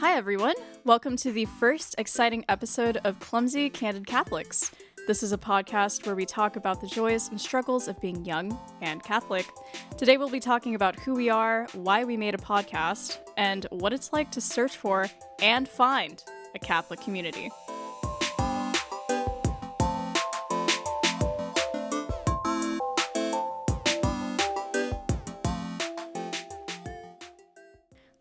Hi everyone, welcome to the first exciting episode of Clumsy Candid Catholics. This is a podcast where we talk about the joys and struggles of being young and Catholic. Today we'll be talking about who we are, why we made a podcast, and what it's like to search for and find a Catholic community.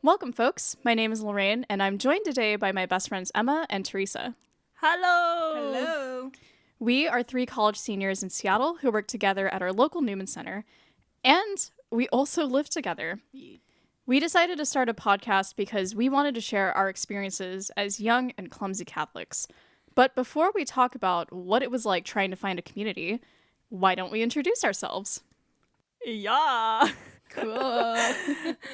Welcome, folks. My name is Lorraine, and I'm joined today by my best friends Emma and Teresa. Hello! Hello! We are three college seniors in Seattle who work together at our local Newman Center, and we also live together. We decided to start a podcast because we wanted to share our experiences as young and clumsy Catholics. But before we talk about what it was like trying to find a community, why don't we introduce ourselves? Yeah! Cool.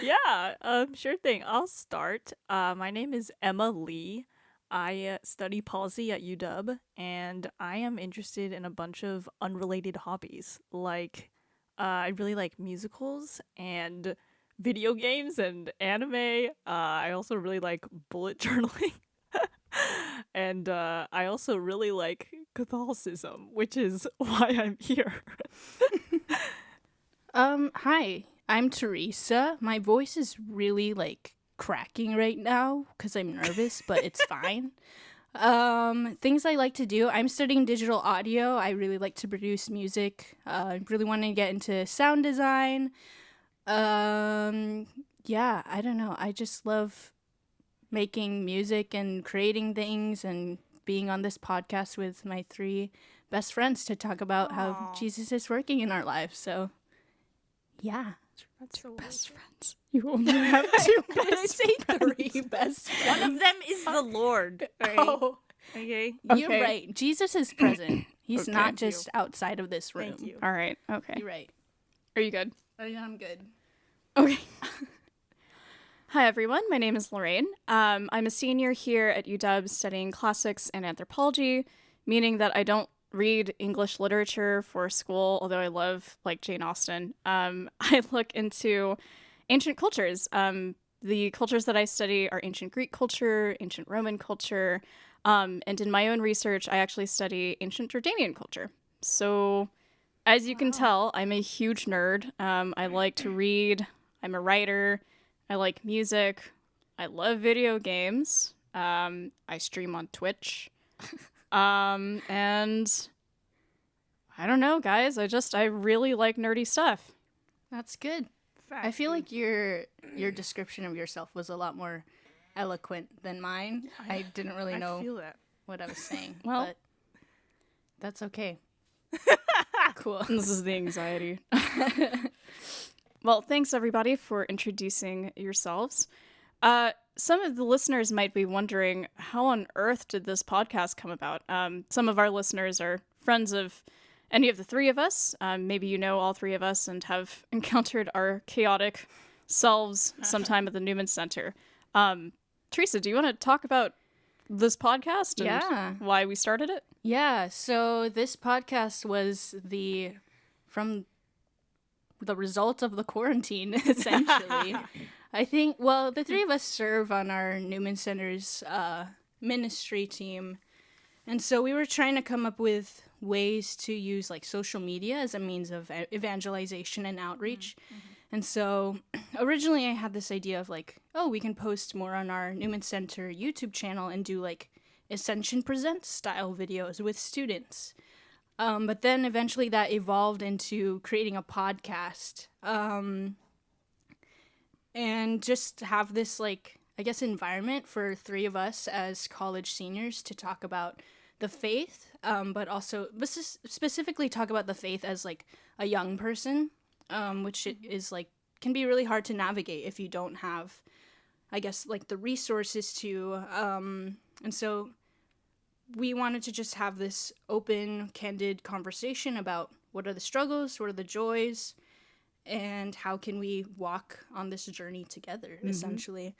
Yeah, sure thing. I'll start. My name is Emma Lee. I study policy at UW, and I am interested in a bunch of unrelated hobbies. Like, I really like musicals and video games and anime. I also really like bullet journaling. And I also really like Catholicism, which is why I'm here. Hi, I'm Teresa. My voice is really, cracking right now because I'm nervous, but it's fine. Things I like to do. I'm studying digital audio. I really like to produce music. I really want to get into sound design. Yeah, I don't know. I just love making music and creating things and being on this podcast with my three best friends to talk about how Jesus is working in our lives. So, yeah. That's so Best friends. You only have two best friends. Three best friends. One of them is the Lord. Right? Oh, Okay. you're Okay. right. Jesus is present. He's Okay. not Thank you. just outside of this room. Thank you. All right. Okay. You're right. Are you good? I'm good. Okay. Hi, everyone. My name is Lorraine. I'm a senior here at UW studying classics and anthropology, meaning that I don't read English literature for school, although I love, Jane Austen. I look into ancient cultures. The cultures that I study are ancient Greek culture, ancient Roman culture, and in my own research, I actually study ancient Jordanian culture. So, as you can tell, I'm a huge nerd. I like to read. I'm a writer. I like music. I love video games. I stream on Twitch. And I don't know, guys. I really like nerdy stuff. That's good. I feel like your description of yourself was a lot more eloquent than mine. I didn't really I know feel that. what I was saying. Well- but that's okay. Cool. This is the anxiety. Well, thanks everybody for introducing yourselves. Some of the listeners might be wondering, how on earth did this podcast come about? Some of our listeners are friends of any of the three of us. Maybe you know all three of us and have encountered our chaotic selves sometime at the Newman Center. Teresa, do you want to talk about this podcast and Yeah. why we started it? Yeah, so this podcast was from the result of the quarantine, essentially. I think, the three of us serve on our Newman Center's ministry team. And so we were trying to come up with ways to use social media as a means of evangelization and outreach. And so originally I had this idea of we can post more on our Newman Center YouTube channel and do Ascension Presents style videos with students. But then eventually that evolved into creating a podcast. And just have this environment for three of us as college seniors to talk about the faith, but also specifically talk about the faith as a young person, which is can be really hard to navigate if you don't have, the resources to. And so we wanted to just have this open, candid conversation about what are the struggles, what are the joys, and how can we walk on this journey together, essentially.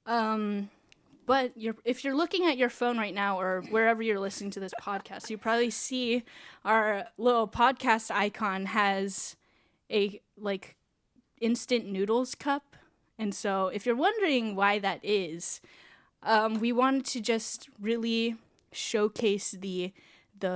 But if you're looking at your phone right now or wherever you're listening to this podcast, you probably see our little podcast icon has a instant noodles cup. And so if you're wondering why that is, we wanted to just really showcase the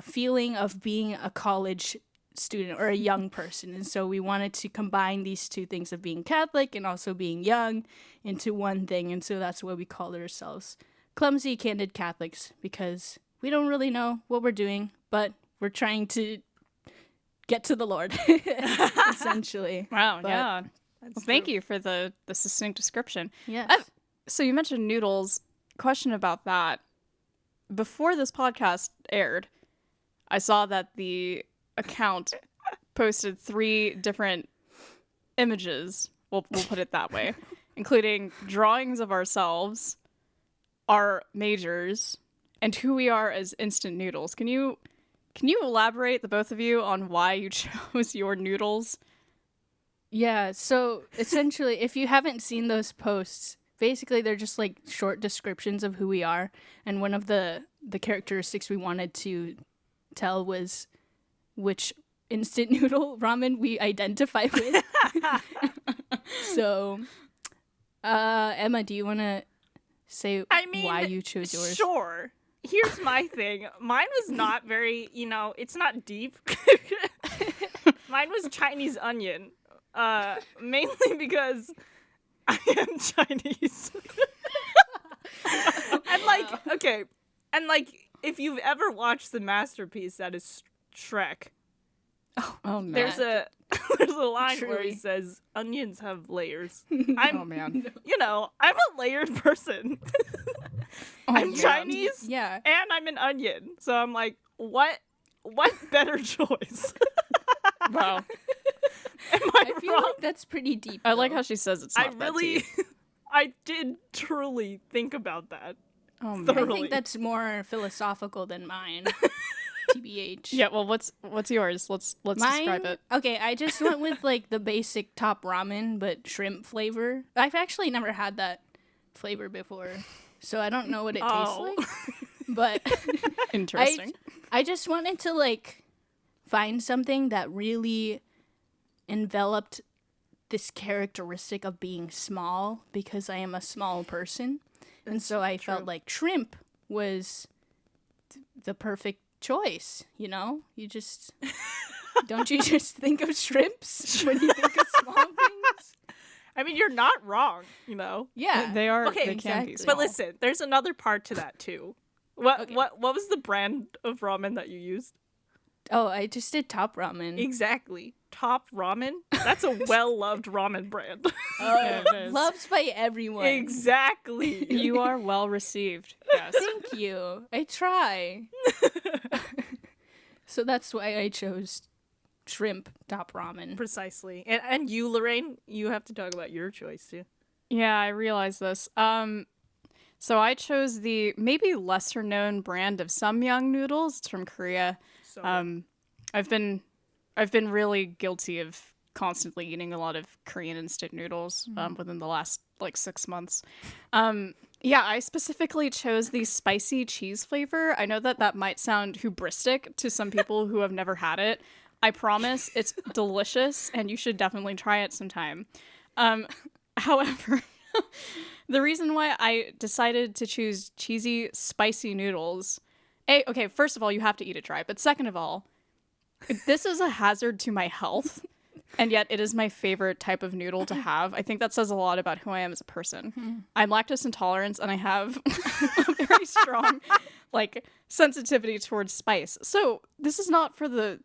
feeling of being a college student or a young person. And so we wanted to combine these two things of being Catholic and also being young into one thing. And so that's why we called ourselves Clumsy Candid Catholics, because we don't really know what we're doing, but we're trying to get to the Lord, essentially. Wow, But- yeah. Well, thank you for the succinct description. Yes. So you mentioned noodles. Question about that. Before this podcast aired, I saw that the account posted 3 different images. We'll put it that way, including drawings of ourselves, our majors, and who we are as instant noodles. Can you elaborate, the both of you, on why you chose your noodles? Yeah, so essentially, if you haven't seen those posts, basically they're just like short descriptions of who we are. And one of the characteristics we wanted to tell was which instant noodle ramen we identify with. So, Emma, do you want to say why you chose yours? Sure. Here's my thing. Mine was not very, it's not deep. Mine was Chinese onion. Mainly because I am Chinese. And if you've ever watched the masterpiece that is Shrek, Oh man. there's a line where Truly. he says onions have layers. Oh man. I'm a layered person. Oh, I'm man. Chinese Yeah. and I'm an onion. So I'm like, what better choice? Wow. Am I I feel wrong? like that's pretty deep. I like though. how she says it's I not that really, deep. I did truly think about that. Oh man. I thoroughly. think that's more philosophical than mine. TBH. Yeah. Well, what's yours? Let's describe it. Okay, I just went with like the basic top ramen, but shrimp flavor. I've actually never had that flavor before, so I don't know what it tastes Oh. like. But Interesting. I just wanted to like find something that really enveloped this characteristic of being small, because I am a small person. And so I felt like shrimp was the perfect choice, You just don't you just think of shrimps when you think of small things? I mean, you're not wrong, Yeah. They are. Okay, they can be exactly. small. But listen, there's another part to that too. What was the brand of ramen that you used? Oh, I just did top ramen. Exactly. Top Ramen? That's a well-loved ramen brand. Yeah, it is. Loved by everyone. Exactly. You are well received. Yes. Thank you. I try. So that's why I chose shrimp top ramen. Precisely. And you, Lorraine, you have to talk about your choice too. Yeah, I realize this. So I chose the maybe lesser known brand of Samyang noodles. It's from Korea. So I've been really guilty of constantly eating a lot of Korean instant noodles within the last 6 months. Yeah, I specifically chose the spicy cheese flavor. I know that might sound hubristic to some people who have never had it. I promise it's delicious, and you should definitely try it sometime. However, the reason why I decided to choose cheesy, spicy noodles, okay, first of all, you have to eat it dry. But second of all, this is a hazard to my health, and yet it is my favorite type of noodle to have. I think that says a lot about who I am as a person. I'm lactose intolerant, and I have a very strong sensitivity towards spice. So this is not for the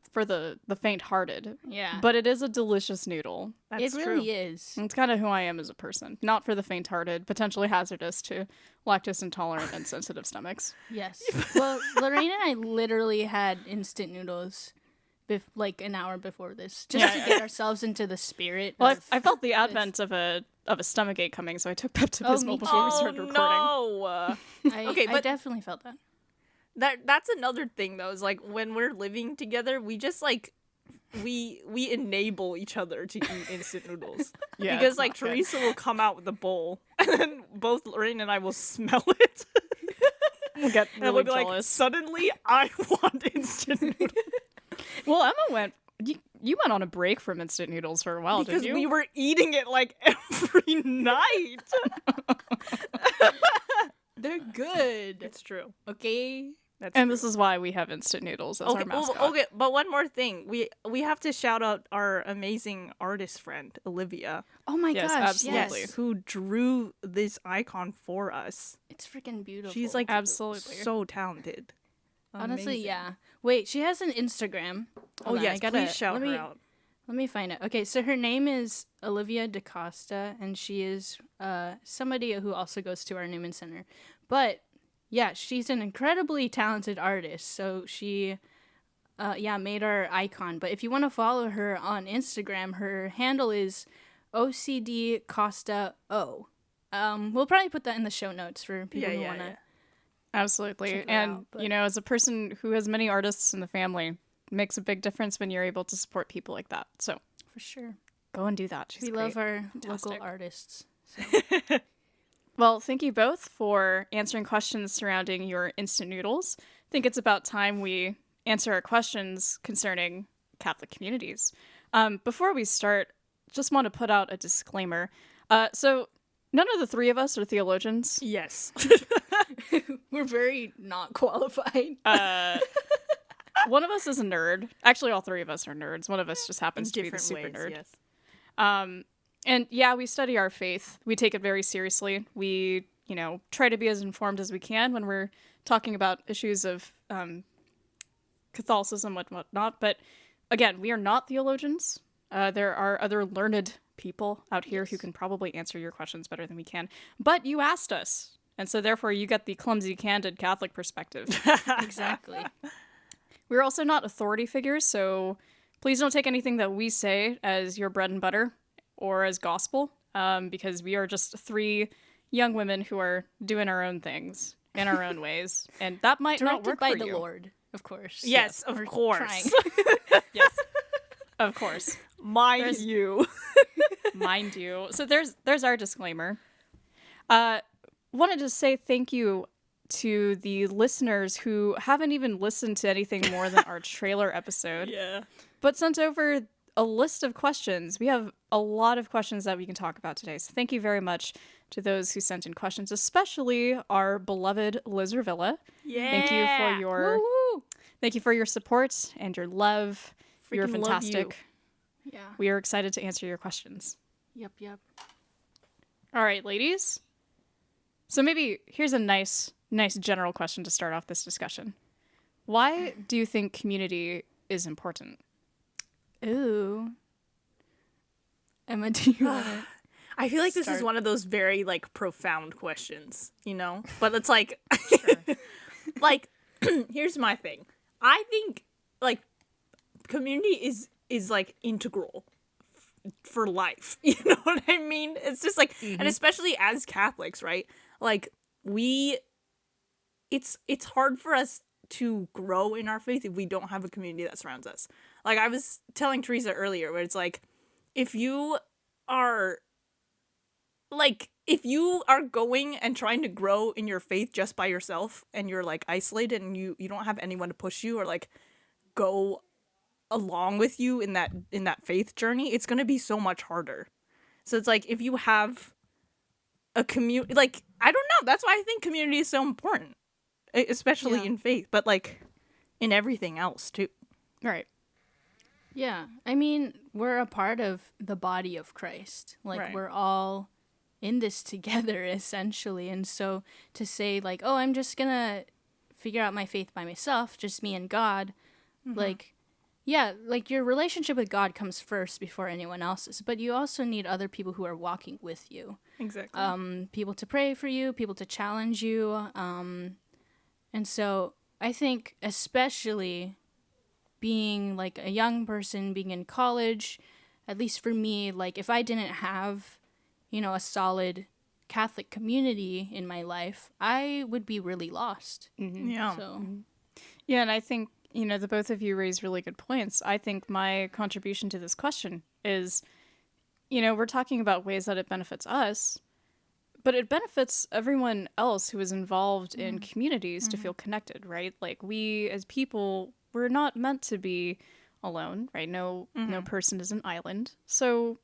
faint-hearted. Yeah. But it is a delicious noodle. that's it true. really is. It's kind of who I am as a person. Not for the faint-hearted, potentially hazardous to lactose intolerant and sensitive stomachs. Yes. Well, Lorraine and I literally had instant noodles an hour before this, just to get ourselves into the spirit. Well, of I felt the advent of a stomach ache coming, so I took Pepto-Bismol me before we Oh started recording. no! Okay, I but- definitely felt that. That's another thing though. Is when we're living together, we just we enable each other to eat instant noodles. Yeah, Because it's not good. Teresa will come out with a bowl, and then both Lorraine and I will smell it. We'll get And we'll really be like, jealous. suddenly I want instant noodles. Well, Emma went. You went on a break from instant noodles for a while, Because didn't you? we were eating it every night. They're good. It's true. Okay. That's And true. this is why we have instant noodles as our mascot. Okay, but one more thing. We have to shout out our amazing artist friend, Olivia. Oh my Yes, gosh. absolutely. Yes. Who drew this icon for us. It's freaking beautiful. She's like Absolutely. so talented. honestly, Amazing. yeah. Wait, she has an Instagram. Oh Hold on, yes, please shout let her me, out. Let me find it. Okay, so her name is Olivia DaCosta, and she is somebody who also goes to our Newman Center. But yeah, she's an incredibly talented artist. So she, made our icon. But if you want to follow her on Instagram, her handle is OCD Costa O. We'll probably put that in the show notes for people who want to. Absolutely. Check it And, out, but- you know, as a person who has many artists in the family, it makes a big difference when you're able to support people like that. So For sure. go and do that. She's We great. love our Fantastic. local artists. Well, thank you both for answering questions surrounding your instant noodles. I think it's about time we answer our questions concerning Catholic communities. Before we start, just want to put out a disclaimer. So none of the three of us are theologians. Yes. We're very not qualified. One of us is a nerd. Actually, all three of us are nerds. One of us just happens to be the super nerd. Yes. And yeah, we study our faith. We take it very seriously. We, try to be as informed as we can when we're talking about issues of Catholicism and whatnot. But again, we are not theologians. There are other learned people out here who can probably answer your questions better than we can. But you asked us. And so therefore you get the clumsy, candid Catholic perspective. Exactly. We're also not authority figures, so please don't take anything that we say as your bread and butter or as gospel, because we are just three young women who are doing our own things in our own ways, and that might not Directed work by for the you. Lord, of course. Yes, of We're course. trying. Yes, of course, Mind you. mind you. So there's our disclaimer. Wanted to say thank you to the listeners who haven't even listened to anything more than our trailer episode. Yeah. But sent over a list of questions. We have a lot of questions that we can talk about today. So thank you very much to those who sent in questions, especially our beloved Liz Revilla. Yeah. Thank you for your support and your love. You're Freaking love fantastic. Yeah. We are excited to answer your questions. Yep. All right, ladies. So maybe here's a nice general question to start off this discussion. Why do you think community is important? Ooh. Emma, do you want to? I feel like this is Start. one of those very profound questions, But it's like here's my thing. I think community is like integral for life. You know what I mean? It's just and especially as Catholics, right? Like it's hard for us to grow in our faith if we don't have a community that surrounds us. Like I was telling Teresa earlier, where it's like if you are going and trying to grow in your faith just by yourself and you're isolated and you don't have anyone to push you or go along with you in that faith journey, it's going to be so much harder. So it's if you have a community, I don't know, that's why I think community is so important, especially in faith, but in everything else too. Right. Yeah. I mean, we're a part of the body of Christ. Right. We're all in this together, essentially. And so to say, oh, I'm just going to figure out my faith by myself, just me and God, your relationship with God comes first before anyone else's. But you also need other people who are walking with you. Exactly. People to pray for you, people to challenge you. And so I think especially being a young person, being in college, at least for me, if I didn't have, a solid Catholic community in my life, I would be really lost. Yeah. So Yeah, and I think, the both of you raise really good points. I think my contribution to this question is, we're talking about ways that it benefits us, but it benefits everyone else who is involved in communities to feel connected, right? We as people, we're not meant to be alone, right? No person is an island. So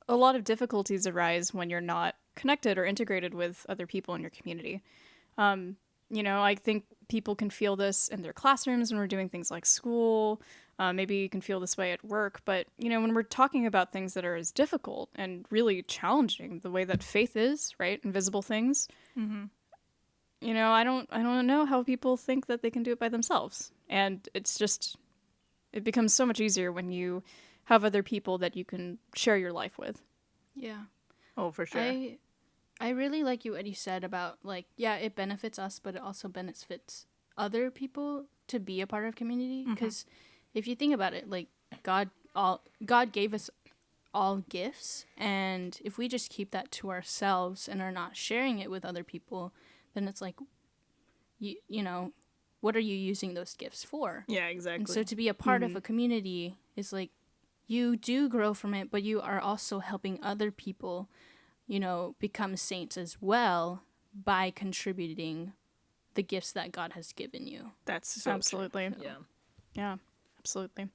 a lot of difficulties arise when you're not connected or integrated with other people in your community. I think people can feel this in their classrooms when we're doing things like school. Maybe you can feel this way at work. But, when we're talking about things that are as difficult and really challenging, the way that faith is, right? Invisible things. Mm-hmm. I don't know how people think that they can do it by themselves. And it becomes so much easier when you have other people that you can share your life with. Yeah. Oh, for sure. I really like what you said about, like, yeah, it benefits us, but it also benefits other people to be a part of community. Because if you think about it, like, God gave us all gifts, and if we just keep that to ourselves and are not sharing it with other people, then it's like, what are you using those gifts for? Yeah, exactly. And so to be a part of a community is like, you do grow from it, but you are also helping other people, become saints as well by contributing the gifts that God has given you. That's so absolutely true. Yeah. Yeah, absolutely.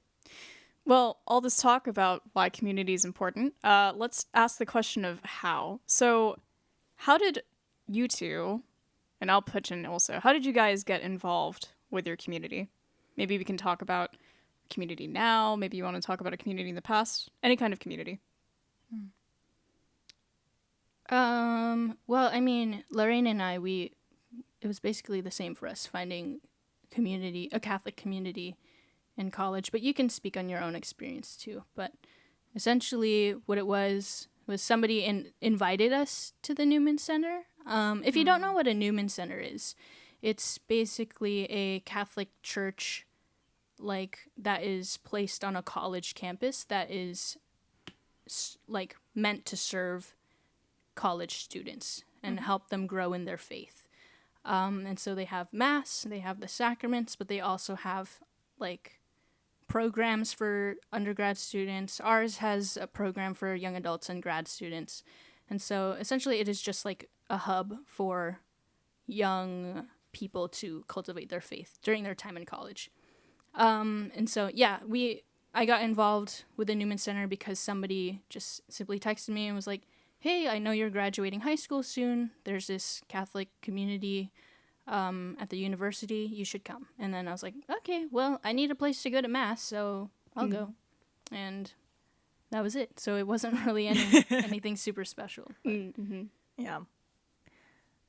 Well, all this talk about why community is important, let's ask the question of how. So how did you two, and I'll pitch in also, how did you guys get involved with your community? Maybe we can talk about community now. Maybe you want to talk about a community in the past. Any kind of community. Well, I mean, Lorraine and I, it was basically the same for us, finding a Catholic community in college, but you can speak on your own experience too. But essentially what it was somebody invited us to the Newman Center. If you don't know what a Newman Center is, it's basically a Catholic church like that is placed on a college campus that is like meant to serve college students and help them grow in their faith. And so they have mass, they have the sacraments, but they also have like programs for undergrad students. Ours has a program for young adults and grad students. And so essentially it is just like a hub for young people to cultivate their faith during their time in college. And so, yeah, I got involved with the Newman Center because somebody just simply texted me and was like, hey, I know you're graduating high school soon. There's this Catholic community at the university. You should come. And then I was like, okay, well, I need a place to go to mass, so I'll go. And that was it. So it wasn't really anything super special. Yeah.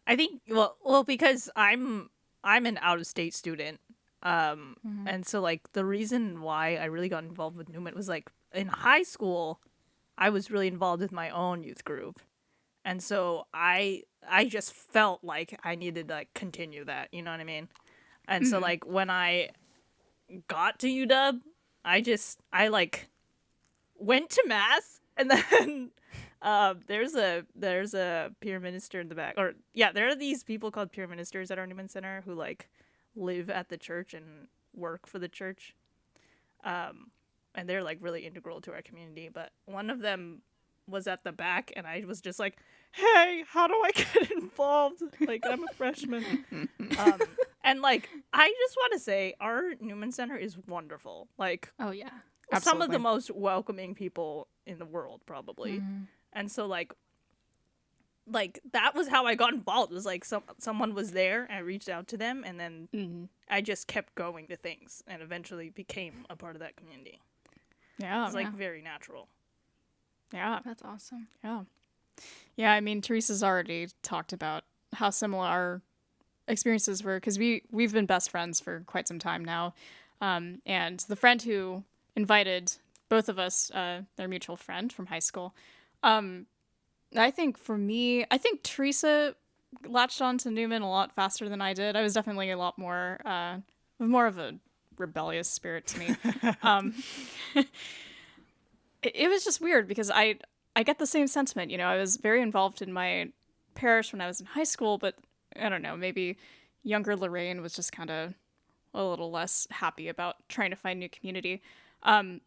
I think, well, because I'm an out-of-state student. And so, like, the reason why I really got involved with Newman was, like, in high school, I was really involved with my own youth group. And so I just felt like I needed to, like, continue that, you know what I mean? And so, like, when I got to UW, I like, went to mass, and then there's a peer minister in the back. Or, yeah, there are these people called peer ministers at our Newman Center who, like, live at the church and work for the church. And they're like really integral to our community, but one of them was at the back and I was just like, hey, how do I get involved? Like, I'm a freshman. And like, I just want to say our Newman Center is wonderful. Like, oh yeah, some of the most welcoming people in the world probably. And so like that was how I got involved. It was like someone was there, I reached out to them, and then I just kept going to things and eventually became a part of that community. Yeah. It's like very natural. Yeah. That's awesome. Yeah. Yeah, I mean, Teresa's already talked about how similar our experiences were because we've been best friends for quite some time now. And the friend who invited both of us, their mutual friend from high school, I think for me, Teresa latched on to Newman a lot faster than I did. I was definitely a lot more of a rebellious spirit to me. It was just weird because I get the same sentiment. I was very involved in my parish when I was in high school, but I don't know, maybe younger Lorraine was just kind of a little less happy about trying to find new community.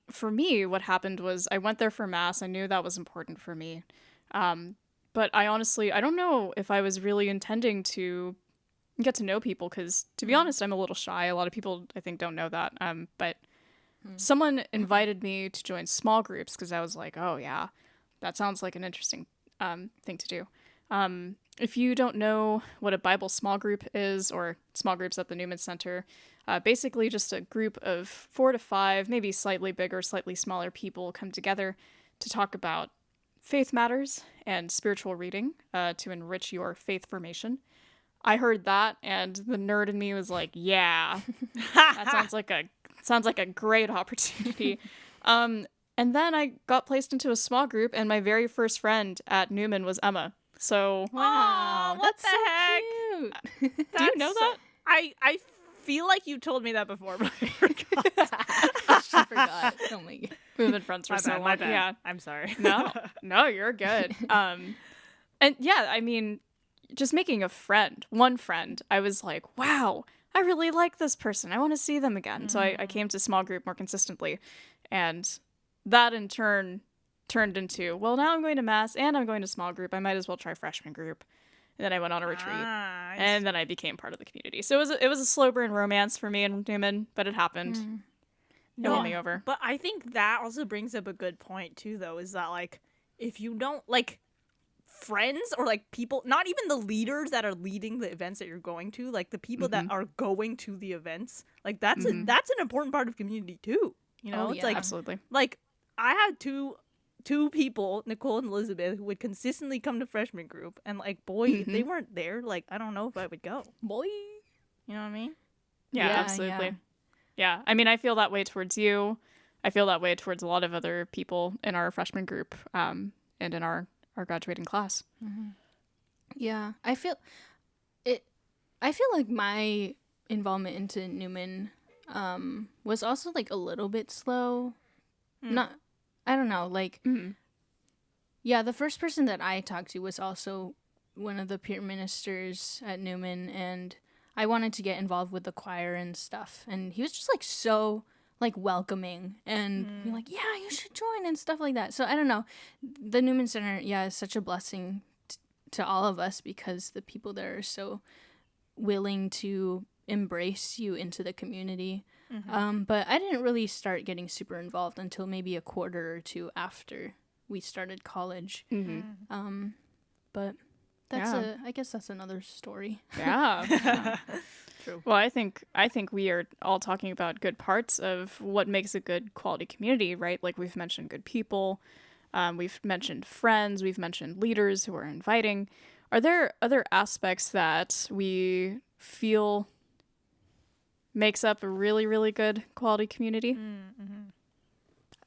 For me, what happened was I went there for mass. I knew that was important for me. But I don't know if I was really intending to get to know people because, to be honest, I'm a little shy. A lot of people, I think, don't know that. But someone invited me to join small groups because I was like, oh, yeah, that sounds like an interesting thing to do. If you don't know what a Bible small group is, or small groups at the Newman Center, basically just a group of 4 to 5, maybe slightly bigger, slightly smaller people come together to talk about faith matters and spiritual reading to enrich your faith formation. I heard that, and the nerd in me was like, "Yeah, that sounds like a great opportunity." And then I got placed into a small group, and my very first friend at Newman was Emma. So, Wow, what that's the so heck? cute. do you know that? I feel like you told me that before, but I forgot. She forgot. Oh my god. We've been friends for My so bad, long. my bad. Yeah. I'm sorry. No, you're good. And yeah, I mean, just making one friend, I was like, wow, I really like this person. I want to see them again. So I came to small group more consistently. And that in turn turned into, well, now I'm going to mass and I'm going to small group. I might as well try freshman group. And then I went on a retreat. And then I became part of the community. So it was a slow burn romance for me and Newman, but it happened. It won me over. But I think that also brings up a good point too, though, is that like if you don't like friends or like people, not even the leaders that are leading the events that you're going to, like the people that are going to the events, like that's that's an important part of community too. You know, it's like absolutely. Like I had two people, Nicole and Elizabeth, who would consistently come to freshman group, and like boy, if they weren't there, like I don't know if I would go. Boy. You know what I mean? Yeah, absolutely. Yeah, I mean, I feel that way towards you. I feel that way towards a lot of other people in our freshman group and in our graduating class. Yeah, I feel like my involvement into Newman was also like a little bit slow. Not, I don't know, like yeah, the first person that I talked to was also one of the peer ministers at Newman, and I wanted to get involved with the choir and stuff, and he was just like so like welcoming and be like, yeah, you should join and stuff like that. So I don't know, the Newman Center, yeah, is such a blessing to all of us because the people there are so willing to embrace you into the community. But I didn't really start getting super involved until maybe a quarter or two after we started college. But that's I guess that's another story. Yeah. True. Well, I think we are all talking about good parts of what makes a good quality community, right? Like we've mentioned good people, we've mentioned friends, we've mentioned leaders who are inviting. Are there other aspects that we feel makes up a really, really good quality community?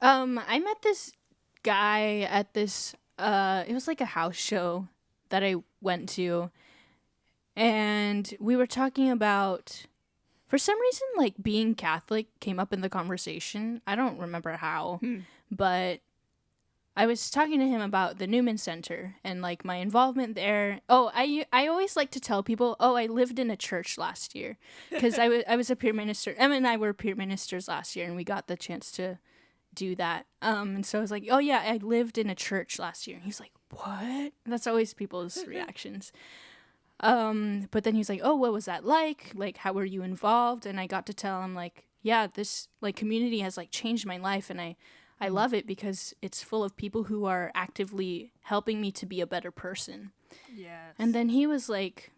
I met this guy at this it was like a house show that I went to, and we were talking about, for some reason, like being Catholic came up in the conversation. I don't remember how, but I was talking to him about the Newman Center and like my involvement there. Oh, I always like to tell people, oh, I lived in a church last year, because I was a peer minister. Emma and I were peer ministers last year, and we got the chance to do that. And so I was like, oh yeah, I lived in a church last year. And he's like, what? That's always people's reactions. But then he's like, oh, what was that like? Like, how were you involved? And I got to tell him like, yeah, this like community has like changed my life, and I love it because it's full of people who are actively helping me to be a better person. Yes. And then he was like,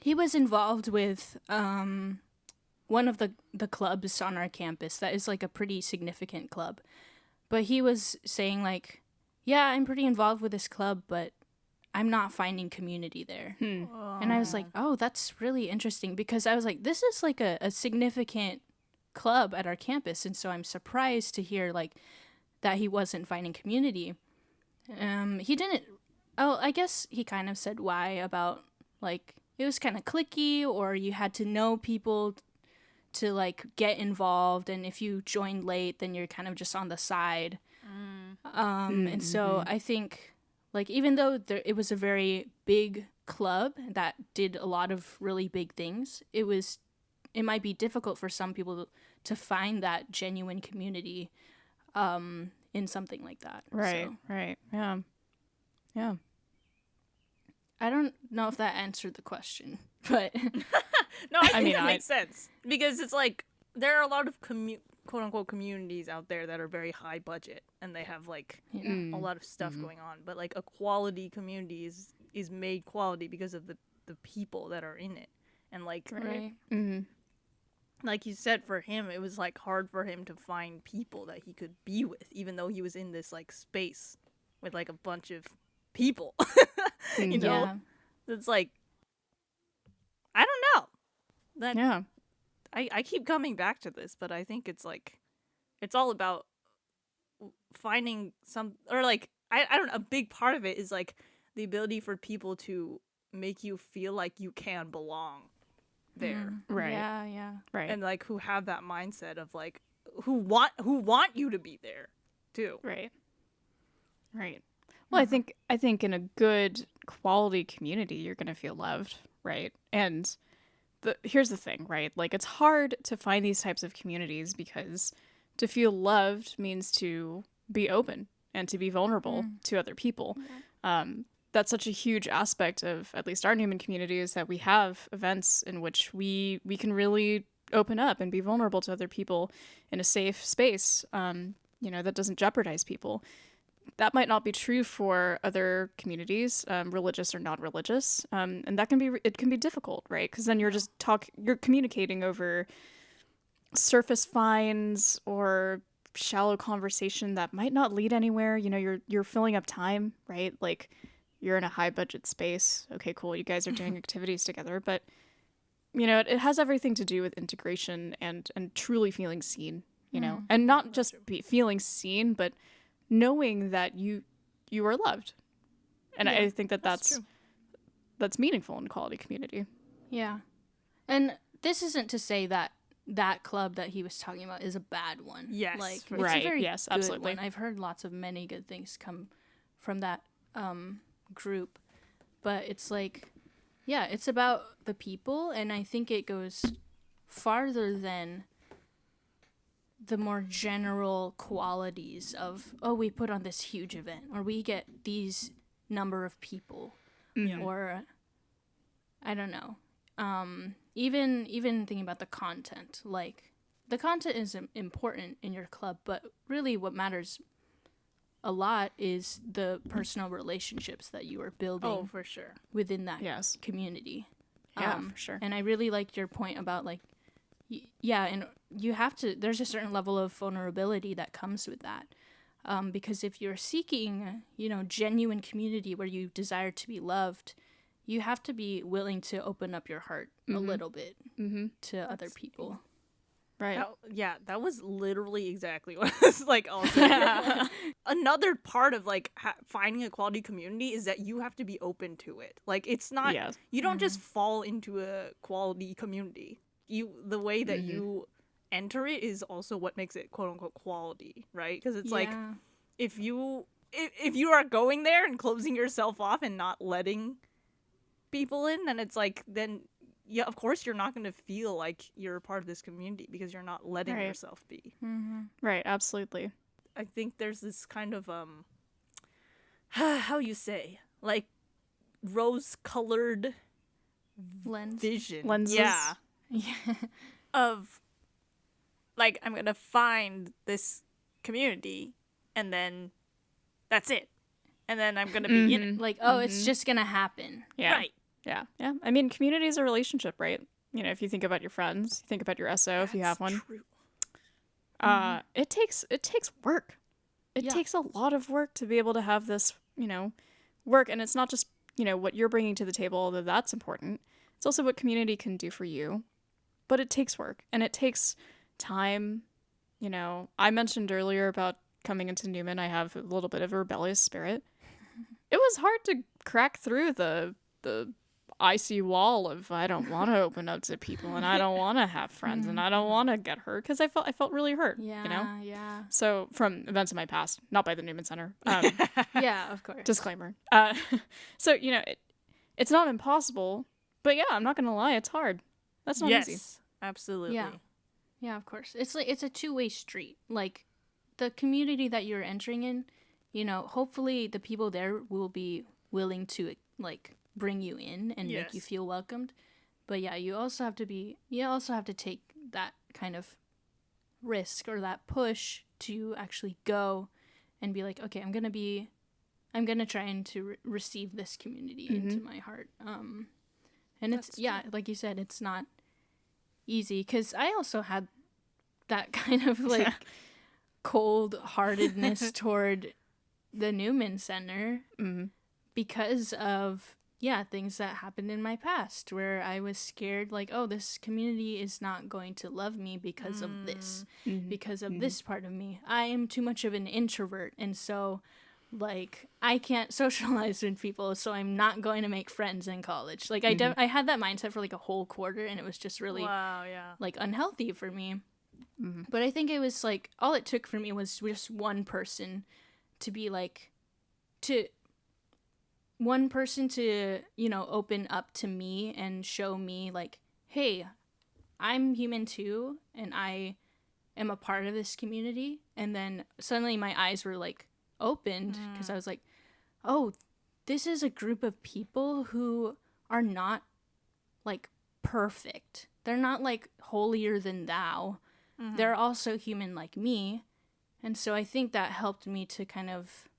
he was involved with one of the clubs on our campus that is like a pretty significant club. But he was saying like, yeah, I'm pretty involved with this club, but I'm not finding community there. And I was like, oh, that's really interesting, because I was like, this is like a significant club at our campus, and so I'm surprised to hear like that he wasn't finding community. He didn't, oh, I guess he kind of said why, about like it was kind of cliquey, or you had to know people to like get involved, and if you joined late then you're kind of just on the side. And so I think like even though it was a very big club that did a lot of really big things, it might be difficult for some people to find that genuine community in something like that. Right, So, right. Yeah. I don't know if that answered the question, but No, I think mean, it makes sense, because it's like there are a lot of quote unquote communities out there that are very high budget, and they have like a lot of stuff going on, but like a quality community is is made quality because of the people that are in it. And like Right. Mm-hmm. like you said, for him it was like hard for him to find people that he could be with, even though he was in this like space with like a bunch of people. You know? Yeah. It's like, I don't know. That Yeah. I keep coming back to this, but I think it's like it's all about finding some, or like I don't know, a big part of it is like the ability for people to make you feel like you can belong there. Right. Yeah, yeah. Right. And like who have that mindset of like who want you to be there too. Right. Right. Well, I think in a good quality community, you're going to feel loved, right? And here's the thing, right? Like it's hard to find these types of communities because to feel loved means to be open and to be vulnerable to other people. That's such a huge aspect of at least our Newman community, is that we have events in which we can really open up and be vulnerable to other people in a safe space, that doesn't jeopardize people. That might not be true for other communities, religious or non-religious, and that can be difficult, right? Because then you're communicating over surface finds or shallow conversation that might not lead anywhere. You're filling up time, right? Like you're in a high budget space. Okay, cool. You guys are doing activities together, but it has everything to do with integration and truly feeling seen. And not just feeling seen, but knowing that you are loved. And I think that's meaningful in quality community. Yeah. And this isn't to say that club that he was talking about is a bad one. Yes, like for it's right. a very Yes, good absolutely. one. I've heard lots of many good things come from that group, but it's like, yeah, it's about the people, and I think it goes farther than the more general qualities of, oh, we put on this huge event, or we get these number of people, or I don't know. Even thinking about the content, like the content is important in your club, but really what matters a lot is the personal relationships that you are building. Oh, for sure. Within that Yes. community. Yeah, for sure. And I really liked your point about like, and you have to, there's a certain level of vulnerability that comes with that. Because if you're seeking, genuine community where you desire to be loved, you have to be willing to open up your heart a little bit to other people. Right. That was literally exactly what I was like also. Another part of like finding a quality community is that you have to be open to it. Like it's not, you don't just fall into a quality community. The way that you enter it is also what makes it quote unquote quality, right? Because it's like if you are going there and closing yourself off and not letting people in, then it's like yeah, of course you're not going to feel like you're a part of this community because you're not letting yourself be. Right, absolutely. I think there's this kind of how you say, like rose-colored vision. Lenses. Yeah. Of like, I'm going to find this community and then that's it. And then I'm going to be in it. Like, oh, it's just going to happen. Yeah. Right. Yeah. Yeah. I mean, community is a relationship, right? If you think about your friends, you think about your SO if you have one. True. It takes work. It takes a lot of work to be able to have this, work. And it's not just, what you're bringing to the table, although that's important. It's also what community can do for you. But it takes work and it takes time. I mentioned earlier about coming into Newman, I have a little bit of a rebellious spirit. It was hard to crack through the icy wall of I don't want to open up to people and I don't want to have friends and I don't want to get hurt because I felt really hurt. Yeah. So from events in my past, not by the Newman Center. Yeah, of course. Disclaimer. So it's not impossible, but yeah, I'm not gonna lie, it's hard. That's not easy. Yes, absolutely. Yeah, of course. It's like it's a two-way street. Like the community that you're entering in, hopefully the people there will be willing to like bring you in and make you feel welcomed. But yeah, you also have to take that kind of risk or that push to actually go and be like, okay, I'm going I'm gonna try and to receive this community into my heart. And it's like you said, it's not easy, because I also had that kind of like cold-heartedness toward the Newman Center because of things that happened in my past, where I was scared, like, oh, this community is not going to love me because of this, because of this part of me. I am too much of an introvert, and so, like, I can't socialize with people, so I'm not going to make friends in college. Like, I had that mindset for, like, a whole quarter, and it was just really, like, unhealthy for me. But I think it was, like, all it took for me was just one person to be, like, one person to, you know, open up to me and show me, like, hey, I'm human too, and I am a part of this community. And then suddenly my eyes were, like, opened, because I was like, oh, this is a group of people who are not, like, perfect. They're not, like, holier than thou. They're also human like me. And so I think that helped me to kind of,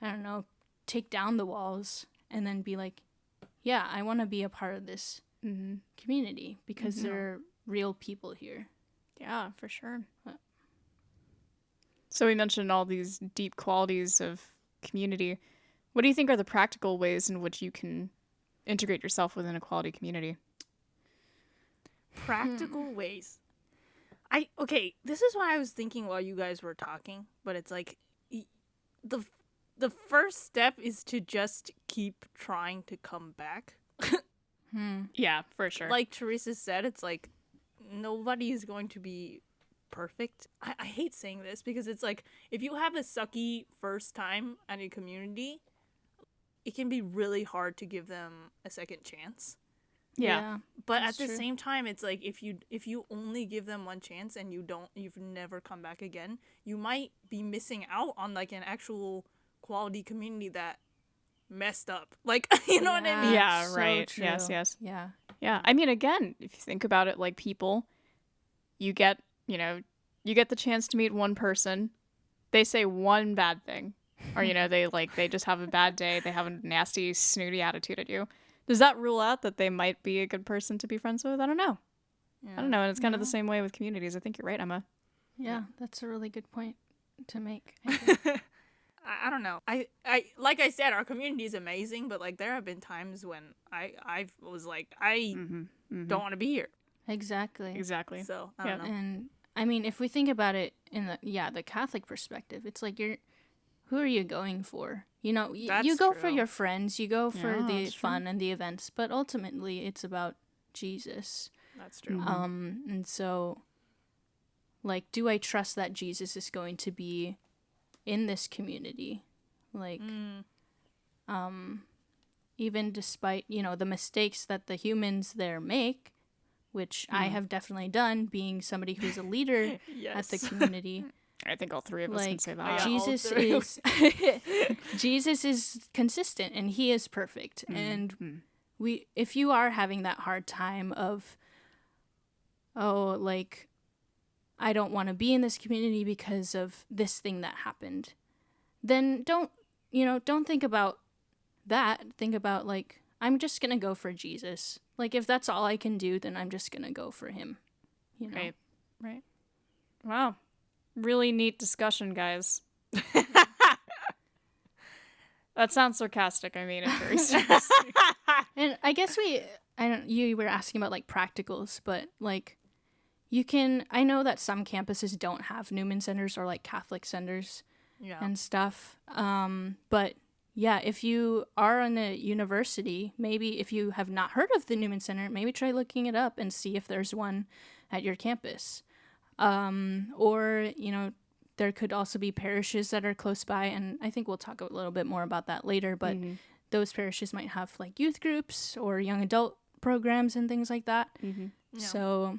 I don't know, take down the walls and then be like, yeah, I want to be a part of this community, because there are real people here. Yeah, for sure. So we mentioned all these deep qualities of community. What do you think are the practical ways in which you can integrate yourself within a quality community? Practical ways. Okay, this is what I was thinking while you guys were talking, but it's like the first step is to just keep trying to come back. Yeah, for sure. Like Teresa said, it's like nobody is going to be perfect. I hate saying this, because it's like, if you have a sucky first time at a community, it can be really hard to give them a second chance. Yeah. But at the same time, it's like, if you only give them one chance and you've never come back again, you might be missing out on, like, an actual quality community that messed up. Like, you know what I mean? Yeah, So right. true. Yes. Yeah. Yeah. I mean, again, if you think about it, like, people, you get the chance to meet one person, they say one bad thing, or, you know, they just have a bad day, they have a nasty, snooty attitude at you. Does that rule out that they might be a good person to be friends with? I don't know. Yeah. I don't know. And it's kind of the same way with communities. I think you're right, Emma. Yeah, that's a really good point to make. I don't know. I like I said, our community is amazing, but, like, there have been times when I was like, I don't want to be here. Exactly. So I don't know. And I mean, if we think about it in the Catholic perspective, it's like, who are you going for? You know, you go for your friends, you go for the fun and the events, but ultimately it's about Jesus. That's true. And so, like, do I trust that Jesus is going to be in this community? Like, even despite, you know, the mistakes that the humans there make, which I have definitely done, being somebody who's a leader at the community. I think all three of us can say that. Jesus is consistent, and he is perfect. And if you are having that hard time of, oh, like, I don't want to be in this community because of this thing that happened, then don't think about that. Think about, like, I'm just going to go for Jesus. Like, if that's all I can do, then I'm just going to go for him. You know? Right. Wow. Really neat discussion, guys. That sounds sarcastic. I mean it very seriously. And I guess you were asking about, like, practicals, but, like, I know that some campuses don't have Newman centers or, like, Catholic centers and stuff. But yeah, if you are in a university, maybe if you have not heard of the Newman Center, maybe try looking it up and see if there's one at your campus. Or, you know, there could also be parishes that are close by, and I think we'll talk a little bit more about that later, but those parishes might have, like, youth groups or young adult programs and things like that. So,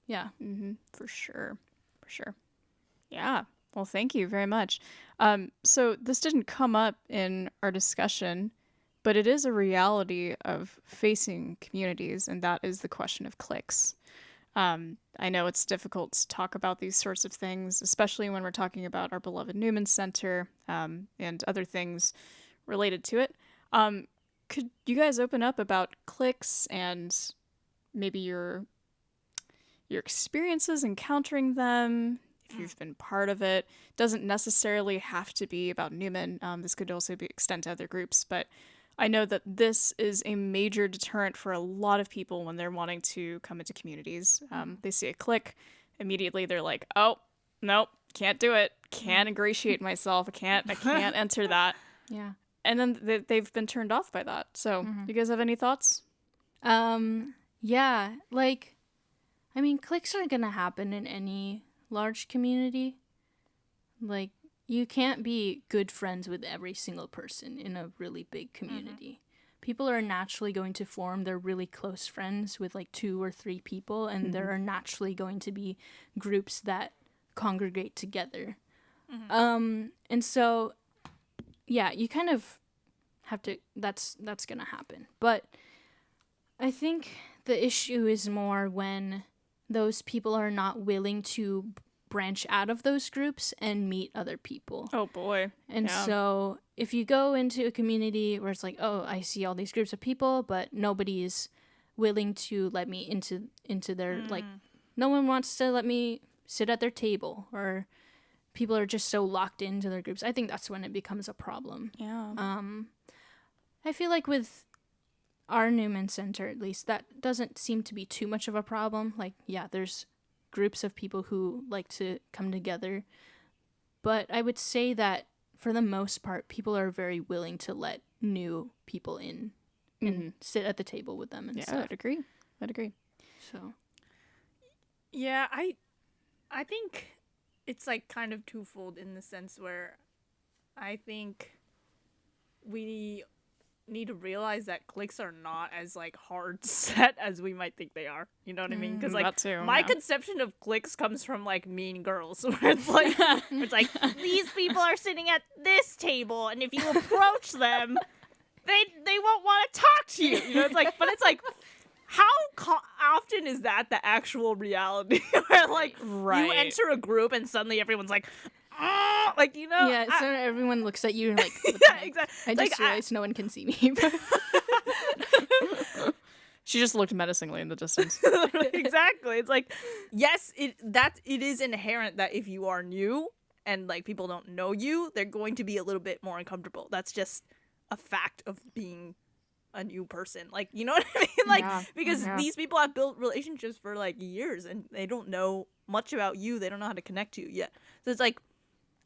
yeah. For sure. Yeah. Well, thank you very much. So this didn't come up in our discussion, but it is a reality of facing communities, and that is the question of cliques. I know it's difficult to talk about these sorts of things, especially when we're talking about our beloved Newman Center and other things related to it. Could you guys open up about cliques and maybe your experiences encountering them, if you've been part of it? Doesn't necessarily have to be about Newman. This could also be extend to other groups, but I know that this is a major deterrent for a lot of people when they're wanting to come into communities. They see a clique, immediately they're like, "Oh, nope, can't do it. Can't ingratiate myself. I can't enter that." Yeah. And then they've been turned off by that. So, do you guys have any thoughts? Yeah, like, I mean, cliques are gonna happen in any large community. Like, you can't be good friends with every single person in a really big community. People are naturally going to form their really close friends with like 2 or 3 people, and there are naturally going to be groups that congregate together. And so, yeah, you kind of have to, that's gonna happen. But I think the issue is more when those people are not willing to branch out of those groups and meet other people. Oh boy. And so if you go into a community where it's like, oh, I see all these groups of people, but nobody is willing to let me into their, like, no one wants to let me sit at their table, or people are just so locked into their groups, I think that's when it becomes a problem. Yeah. I feel like with our Newman Center, at least, that doesn't seem to be too much of a problem. Like, yeah, there's groups of people who like to come together, but I would say that for the most part, people are very willing to let new people in and sit at the table with them and stuff. I'd agree. So, Yeah, I think it's like kind of twofold in the sense where I think we need to realize that cliques are not as like hard set as we might think they are. You know what I mean? Because like my conception of cliques comes from like Mean Girls, where it's like these people are sitting at this table, and if you approach them, they won't want to talk to you. You know, it's like, but it's like, how often is that the actual reality? Where like you enter a group and suddenly everyone's like, like, you know, yeah, so everyone looks at you and like, yeah, exactly. I just realized no one can see me. She just looked menacingly in the distance. Exactly. It's like, yes, it is inherent that if you are new and like people don't know you, they're going to be a little bit more uncomfortable. That's just a fact of being a new person. Like, you know what I mean? Like, because these people have built relationships for like years and they don't know much about you. They don't know how to connect to you yet. So it's like,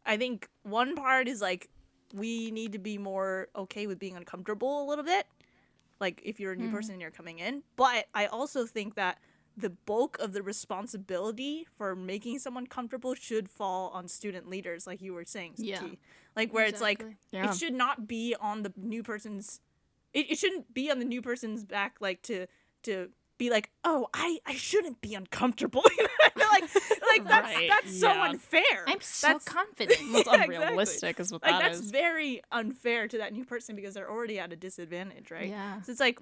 I think one part is like, we need to be more okay with being uncomfortable a little bit. Like, if you're a new person and you're coming in. But I also think that the bulk of the responsibility for making someone comfortable should fall on student leaders, like you were saying, Sati. Like, where it's like, it should not be on the new person's, it shouldn't be on the new person's back, like, to be like, oh, I shouldn't be uncomfortable. You know what I mean? Like that's so unfair. I'm so confident. It's unrealistic is what like, that is. that's very unfair to that new person because they're already at a disadvantage, right? Yeah. So it's like,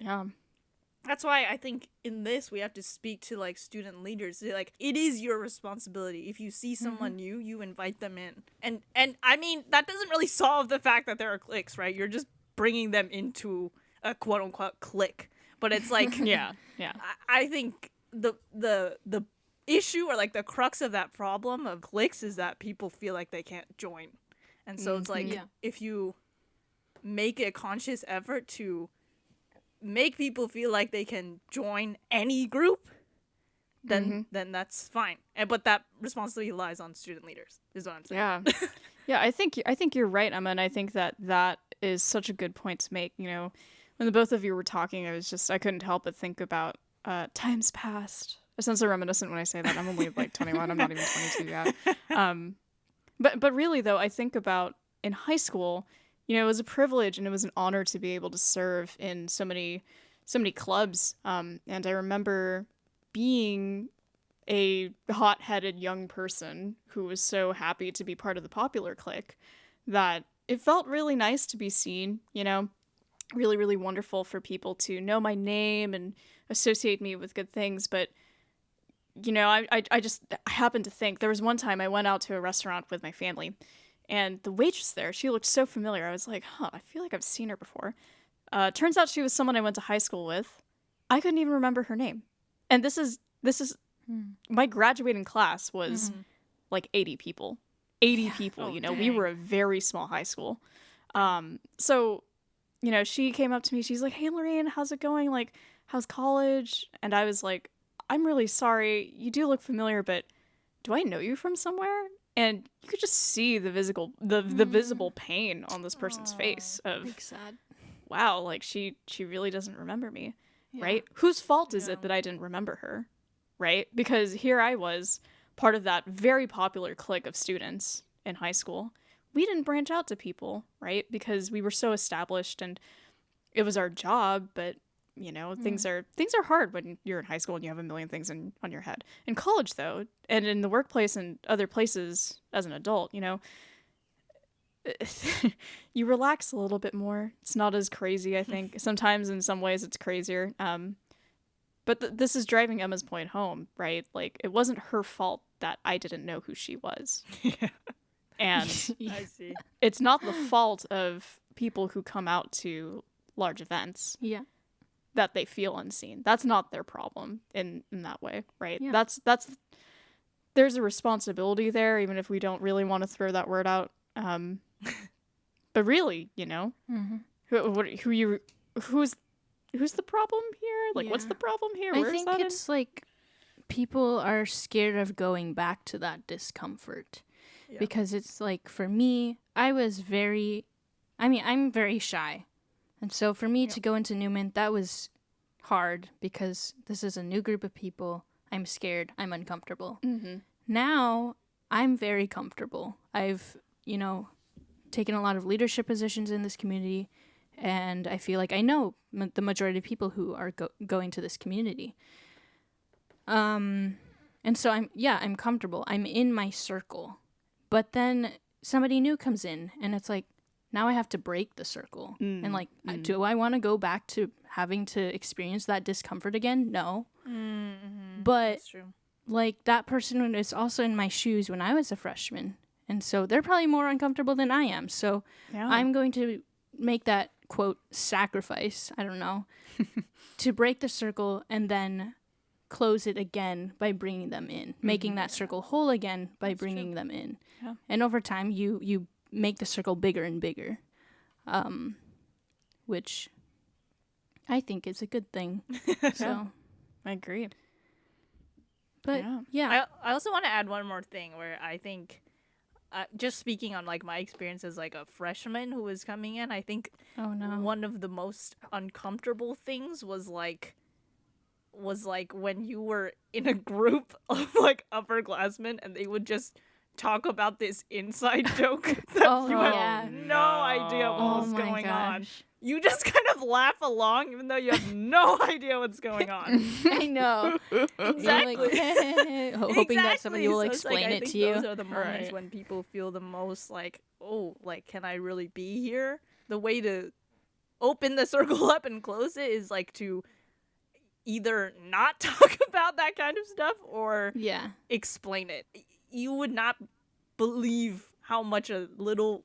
that's why I think in this we have to speak to like student leaders. Like, it is your responsibility. If you see someone new, you invite them in. And I mean, that doesn't really solve the fact that there are cliques, right? You're just bringing them into a quote unquote clique. But it's like, yeah. I think the issue or like the crux of that problem of cliques is that people feel like they can't join. And so it's like, if you make a conscious effort to make people feel like they can join any group, then that's fine. But that responsibility lies on student leaders, is what I'm saying. Yeah. I think you're right, Emma, and I think that is such a good point to make. You know, when the both of you were talking, I couldn't help but think about times past. I sound so reminiscent when I say that. I'm only like 21. I'm not even 22 yet. But really though, I think about in high school, you know, it was a privilege and it was an honor to be able to serve in so many clubs. And I remember being a hot-headed young person who was so happy to be part of the popular clique that it felt really nice to be seen, you know, really, really wonderful for people to know my name and associate me with good things. But I just happened to think there was one time I went out to a restaurant with my family, and the waitress there, she looked so familiar. I was like, huh, I feel like I've seen her before. Turns out she was someone I went to high school with. I couldn't even remember her name. And this is my graduating class was like 80 people. 80 people, we were a very small high school. So, she came up to me. She's like, "Hey, Lorraine, how's it going? Like, how's college?" And I was like, "I'm really sorry. You do look familiar, but do I know you from somewhere?" And you could just see the visible pain on this person's face of, sad. wow, like she really doesn't remember me, right? Whose fault is it that I didn't remember her, right? Because here I was, part of that very popular clique of students in high school. We didn't branch out to people, right? Because we were so established and it was our job, but things are hard when you're in high school and you have a million things on your head. In college, though, and in the workplace and other places as an adult, you relax a little bit more. It's not as crazy, I think. Sometimes in some ways it's crazier. But this is driving Emma's point home, right? Like, it wasn't her fault that I didn't know who she was. Yeah. And I see. It's not the fault of people who come out to large events. Yeah. That they feel unseen. That's not their problem in that way, right? Yeah. That's there's a responsibility there, even if we don't really want to throw that word out. But really, who's the problem here? Like, what's the problem here? I think it's like people are scared of going back to that discomfort. Yeah. Because it's like, for me, I'm very shy. And so for me to go into Newman, that was hard because this is a new group of people. I'm scared. I'm uncomfortable. Mm-hmm. Now, I'm very comfortable. I've, taken a lot of leadership positions in this community, and I feel like I know the majority of people who are going to this community. And so I'm comfortable. I'm in my circle. But then somebody new comes in, and it's like, now I have to break the circle. And do I want to go back to having to experience that discomfort again? No. Mm-hmm. But that's true. Like, that person is also in my shoes when I was a freshman. And so they're probably more uncomfortable than I am. So I'm going to make that, quote, sacrifice, I don't know, to break the circle and then close it again by bringing them in, making that circle whole again by bringing them in. Yeah. And over time, you make the circle bigger and bigger, which I think is a good thing. So I agree. But yeah. I also want to add one more thing where I think, just speaking on like my experience as like a freshman who was coming in, I think one of the most uncomfortable things was like when you were in a group of like upperclassmen and they would just talk about this inside joke that you had no idea what was going on. You just kind of laugh along even though you have no idea what's going on. I know. Exactly. Like, hoping that somebody will explain it to you. Those are the moments when people feel the most like, oh, like, can I really be here? The way to open the circle up and close it is like to either not talk about that kind of stuff or explain it. You would not believe how much a little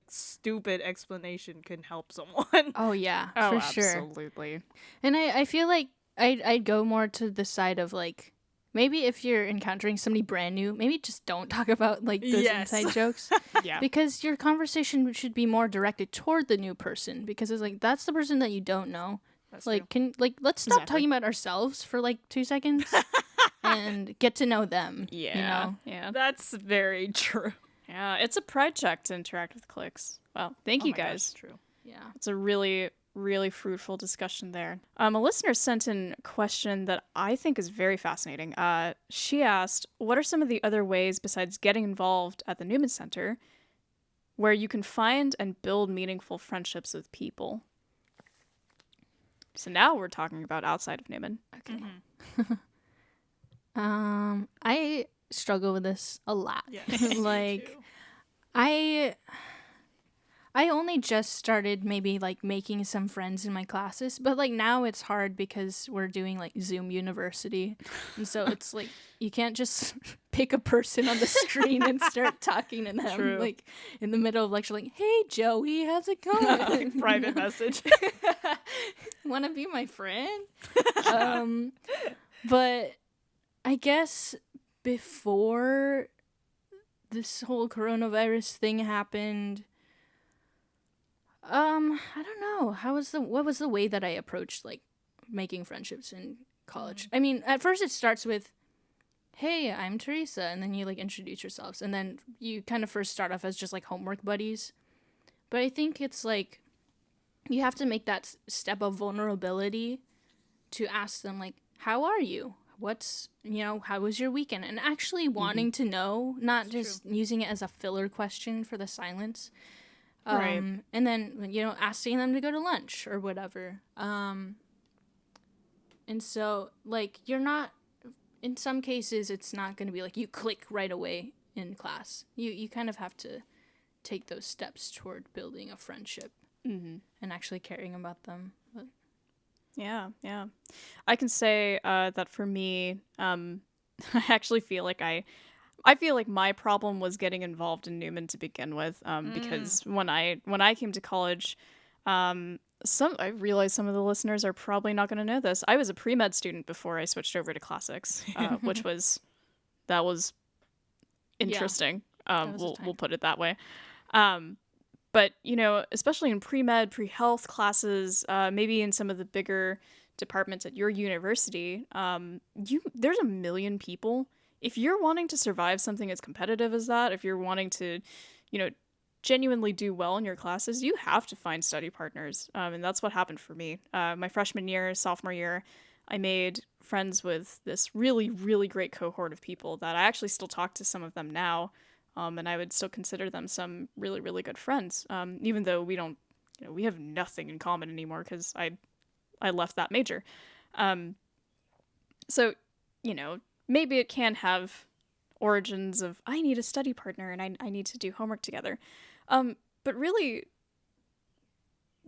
stupid explanation can help someone. Oh yeah, for sure. Absolutely. And I feel like I'd go more to the side of like, maybe if you're encountering somebody brand new, maybe just don't talk about like those inside jokes. Yeah. Because your conversation should be more directed toward the new person, because it's like, that's the person that you don't know. That's like true. Let's stop talking about ourselves for like 2 seconds and get to know them. Yeah. Yeah. That's very true. Yeah, it's a pride check to interact with Cliques. Well, thank you guys. Gosh, true. Yeah. It's a really, really fruitful discussion there. A listener sent in a question that I think is very fascinating. She asked, what are some of the other ways besides getting involved at the Newman Center where you can find and build meaningful friendships with people? So now we're talking about outside of Newman. Okay. Mm-hmm. I struggle with this a lot. Yeah, like, I I only just started maybe like making some friends in my classes, but like now it's hard because we're doing like Zoom University. And so it's like you can't just pick a person on the screen and start talking to them. True. Like in the middle of lecture, like, hey Joey, how's it going? Like, private message. Wanna be my friend? But I guess before this whole coronavirus thing happened, I don't know. What was the way that I approached like making friendships in college? I mean, at first it starts with, hey, I'm Teresa, and then you like introduce yourselves, and then you kind of first start off as just like homework buddies. But I think it's like you have to make that step of vulnerability to ask them like, how are you? How was your weekend? And actually wanting to know, not just using it as a filler question for the silence. Right. And then, asking them to go to lunch or whatever. And so, like, you're not, in some cases, it's not going to be like you click right away in class. You kind of have to take those steps toward building a friendship and actually caring about them. But Yeah. I can say that for me, I actually feel like I feel like my problem was getting involved in Newman to begin with, because when I came to college, I realize some of the listeners are probably not going to know this. I was a pre-med student before I switched over to classics, which was interesting. We'll put it that way. But especially in pre-med, pre-health classes, maybe in some of the bigger departments at your university, there's a million people. If you're wanting to survive something as competitive as that, if you're wanting to, genuinely do well in your classes, you have to find study partners. And that's what happened for me. My freshman year, sophomore year, I made friends with this really, really great cohort of people that I actually still talk to some of them now. And I would still consider them some really, really good friends. Even though we don't, we have nothing in common anymore because I left that major. So, maybe it can have origins of, I need a study partner and I need to do homework together. But really,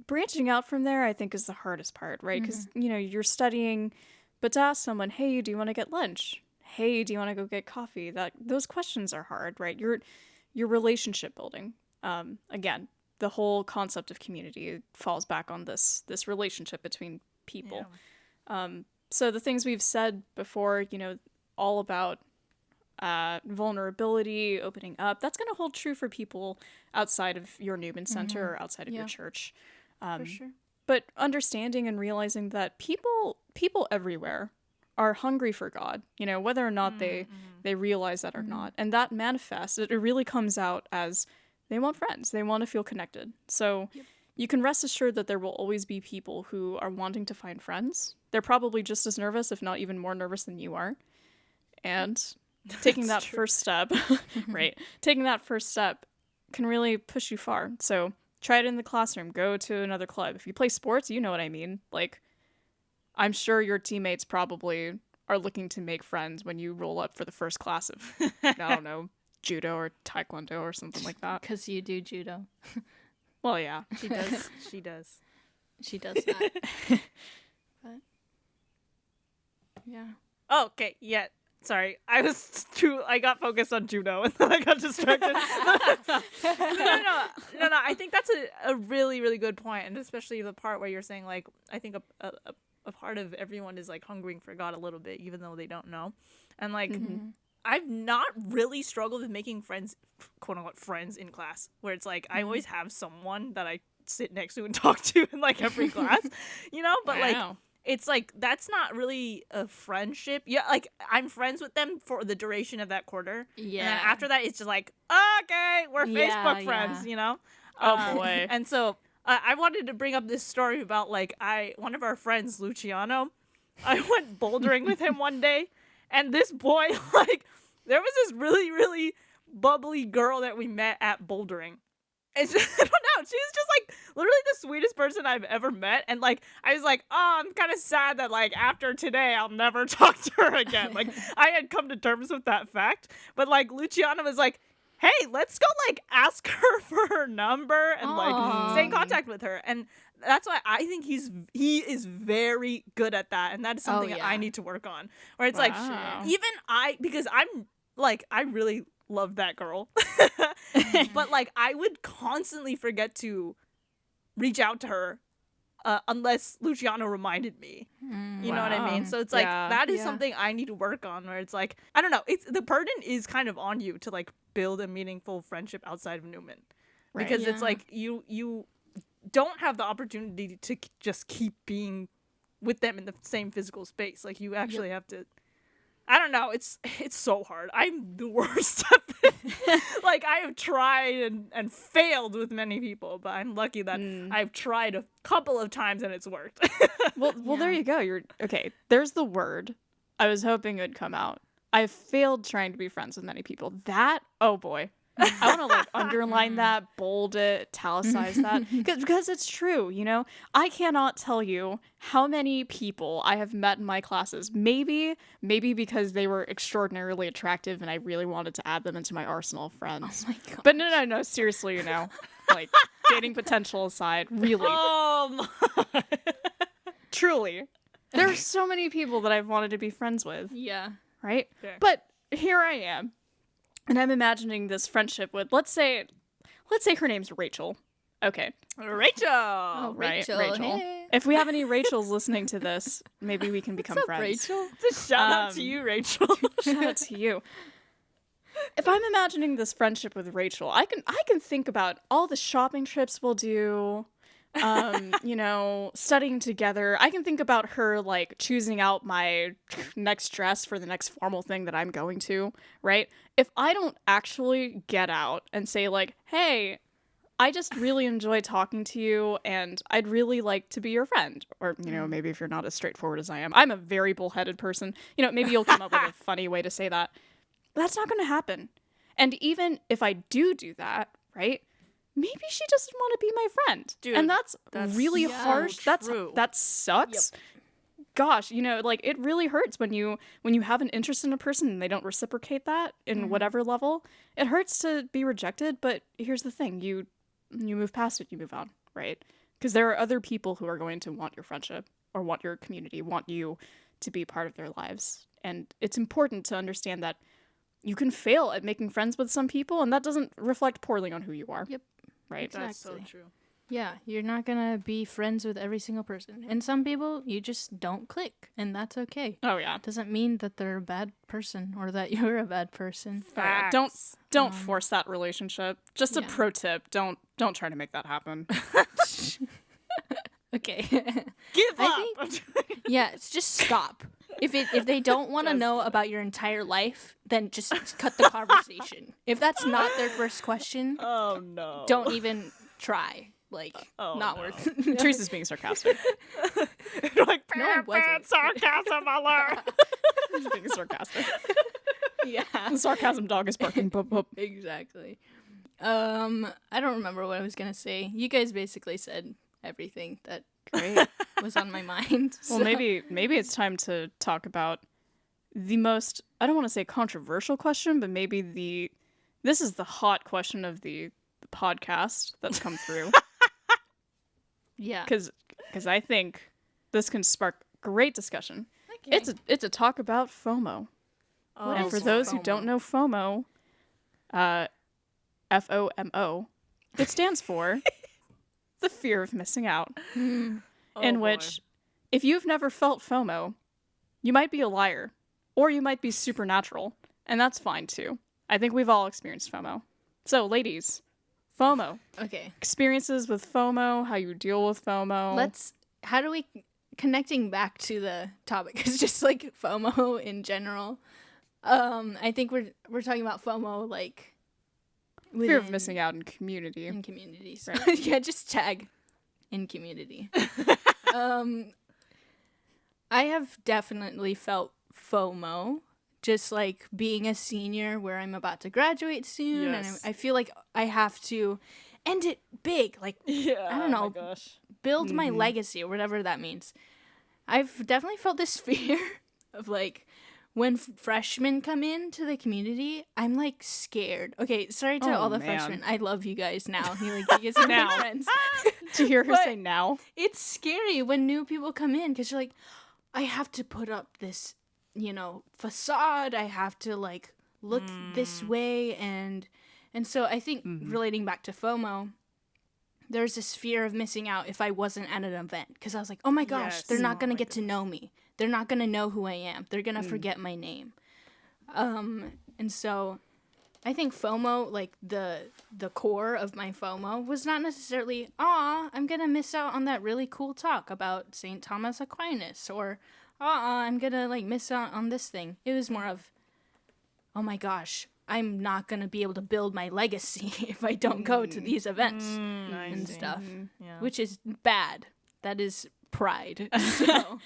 branching out from there, I think, is the hardest part, right? Because, you're studying, but to ask someone, hey, do you want to get lunch? Hey, do you want to go get coffee? Those questions are hard, right? Your relationship building. Again, the whole concept of community falls back on this relationship between people. Yeah. So the things we've said before, all about vulnerability, opening up, that's going to hold true for people outside of your Newman Center or outside of your church. for sure. But understanding and realizing that people everywhere are hungry for God, whether or not they realize that or not. And that manifests, it really comes out as they want friends. They want to feel connected. So you can rest assured that there will always be people who are wanting to find friends. They're probably just as nervous, if not even more nervous than you are. And taking that first step, right? Taking that first step can really push you far. So try it in the classroom. Go to another club. If you play sports, you know what I mean. Like, I'm sure your teammates probably are looking to make friends when you roll up for the first class of, I don't know, judo or taekwondo or something like that. Because you do judo. Well, yeah. She does. She does. She does that. But, yeah. Oh, okay. Yeah. Sorry. I got focused on judo and then I got distracted. No. I think that's a really, really good point. And especially the part where you're saying, like, I think a part of everyone is, like, hungering for God a little bit, even though they don't know. And, like, I've not really struggled with making friends, quote unquote, friends in class, where it's like, I always have someone that I sit next to and talk to in, like, every class, but like, it's like, that's not really a friendship. Yeah, like, I'm friends with them for the duration of that quarter. Yeah. And then after that, it's just like, okay, we're Facebook friends, Oh, boy. And so I wanted to bring up this story about, like, one of our friends, Luciano, I went bouldering with him one day, and this boy, like, there was this really, really bubbly girl that we met at bouldering. And I don't know, she was just, like, literally the sweetest person I've ever met. And, like, I was like, oh, I'm kind of sad that, like, after today, I'll never talk to her again. Like, I had come to terms with that fact. But, like, Luciano was like, hey, let's go like ask her for her number and like stay in contact with her. And that's why I think he is very good at that, and that is something that I need to work on. Where it's like even because I'm like I really love that girl, but like I would constantly forget to reach out to her unless Luciano reminded me. You know what I mean? So it's like that is something I need to work on. Where it's like I don't know, it's the burden is kind of on you to like build a meaningful friendship outside of Newman, because it's like you don't have the opportunity to just keep being with them in the same physical space. Like you actually have to. I don't know. It's so hard. I'm the worst at it. Like I have tried and failed with many people, but I'm lucky that I've tried a couple of times and it's worked. Well, there you go. You're okay. There's the word. I was hoping it would come out. I've failed trying to be friends with many people. That, oh boy. I want to like underline that, bold it, italicize that, because it's true. You know, I cannot tell you how many people I have met in my classes. Maybe because they were extraordinarily attractive and I really wanted to add them into my arsenal of friends. Oh my god! But no, seriously, you know, like dating potential aside, really, truly, there are so many people that I've wanted to be friends with. Yeah. Right. Fair. But here I am. And I'm imagining this friendship with, let's say her name's Rachel. Okay. Rachel. Oh, Right, Rachel. Rachel. Hey. If we have any Rachels listening to this, maybe we can become What's up, friends. Rachel? It's a shout out to you, Rachel. Shout out to you. If I'm imagining this friendship with Rachel, I can think about all the shopping trips we'll do. You know, studying together. I can think about her like choosing out my next dress for the next formal thing that I'm going to, right? If I don't actually get out and say like, "Hey, I just really enjoy talking to you and I'd really like to be your friend." Or, you know, maybe if you're not as straightforward as I am. I'm a very bullheaded person. You know, maybe you'll come up with a funny way to say that. But that's not going to happen. And even if I do that, right? Maybe she doesn't want to be my friend. Dude, and that's really so harsh. true. That sucks. Gosh, you know, like it really hurts when you have an interest in a person and they don't reciprocate that in whatever level. It hurts to be rejected, but here's the thing. You move past it, you move on, right? Because there are other people who are going to want your friendship or want your community, want you to be part of their lives. And it's important to understand that you can fail at making friends with some people and that doesn't reflect poorly on who you are. Yep. Right. That's so Exactly. true. Yeah, you're not gonna be friends with every single person. And some people, you just don't click, and that's okay. Oh yeah. Doesn't mean that they're a bad person or that you're a bad person. Oh, yeah. Don't force that relationship. Just a yeah. pro tip. Don't try to make that happen. Okay. Give up. Yeah, it's just stop. If they don't want to know about your entire life, then just cut the conversation. If that's not their first question, Oh no. don't even try. Like, not no. worth. Teresa's being sarcastic. Like No, I wasn't. sarcasm alert. She's being sarcastic. Yeah. The sarcasm dog is barking. Boop, boop. Exactly. I don't remember what I was gonna say. You guys basically said everything that Great. was on my mind. Well, so- maybe it's time to talk about the most, I don't want to say controversial question, but maybe this is the hot question of the podcast that's come through. Yeah. Because I think this can spark great discussion. Okay. It's a talk about FOMO. What And is for those who FOMO? don't know FOMO, FOMO, it stands for the fear of missing out. In which, if you've never felt FOMO, you might be a liar, or you might be supernatural, and that's fine too. I think we've all experienced FOMO. So, ladies, FOMO, Okay. experiences with FOMO, how you deal with FOMO. How do we, connecting back to the topic, it's just like FOMO in general. I think we're talking about FOMO like fear of within- missing out in community. in communities. Right. Yeah, just tag in community. I have definitely felt FOMO, just like being a senior where I'm about to graduate soon, Yes. and I feel like I have to end it big, like Yeah. I don't know. Oh my gosh. build my legacy or whatever that means. I've definitely felt this fear of like when freshmen come into the community, I'm like scared. Okay, sorry to all the freshmen. I love you guys now. You guys are my friends. To hear her But say now. it's scary when new people come in because you're like, I have to put up this, facade. I have to like look this way, and so I think relating back to FOMO, there's this fear of missing out if I wasn't at an event because I was like, oh my gosh, they're not gonna get to know me. They're not gonna know who I am. They're gonna forget my name. And so I think FOMO, like the core of my FOMO, was not necessarily, I'm gonna miss out on that really cool talk about St. Thomas Aquinas, or I'm gonna like miss out on this thing. It was more of, oh my gosh, I'm not gonna be able to build my legacy if I don't go to these events and stuff, which is bad. That is pride. So.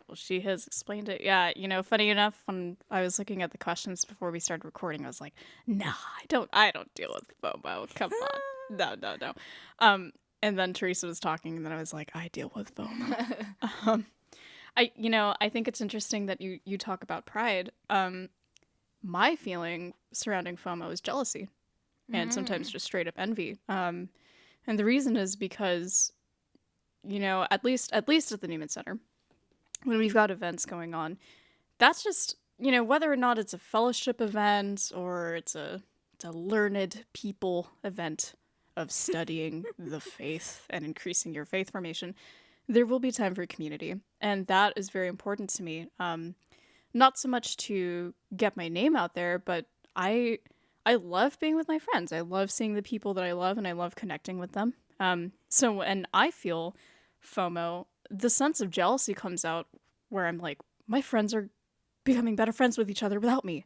Well, she has explained it. Yeah, funny enough, when I was looking at the questions before we started recording, I was like, nah, I don't deal with FOMO. Come on. No. And then Teresa was talking, and then I was like, I deal with FOMO. I think it's interesting that you talk about pride. My feeling surrounding FOMO is jealousy, and sometimes just straight up envy. And the reason is because, at least at the Newman Center, when we've got events going on, that's just, whether or not it's a fellowship event or it's a learned people event of studying the faith and increasing your faith formation, there will be time for community. And that is very important to me. Not so much to get my name out there, but I love being with my friends. I love seeing the people that I love, and I love connecting with them. So when I feel FOMO, the sense of jealousy comes out where I'm like, my friends are becoming better friends with each other without me.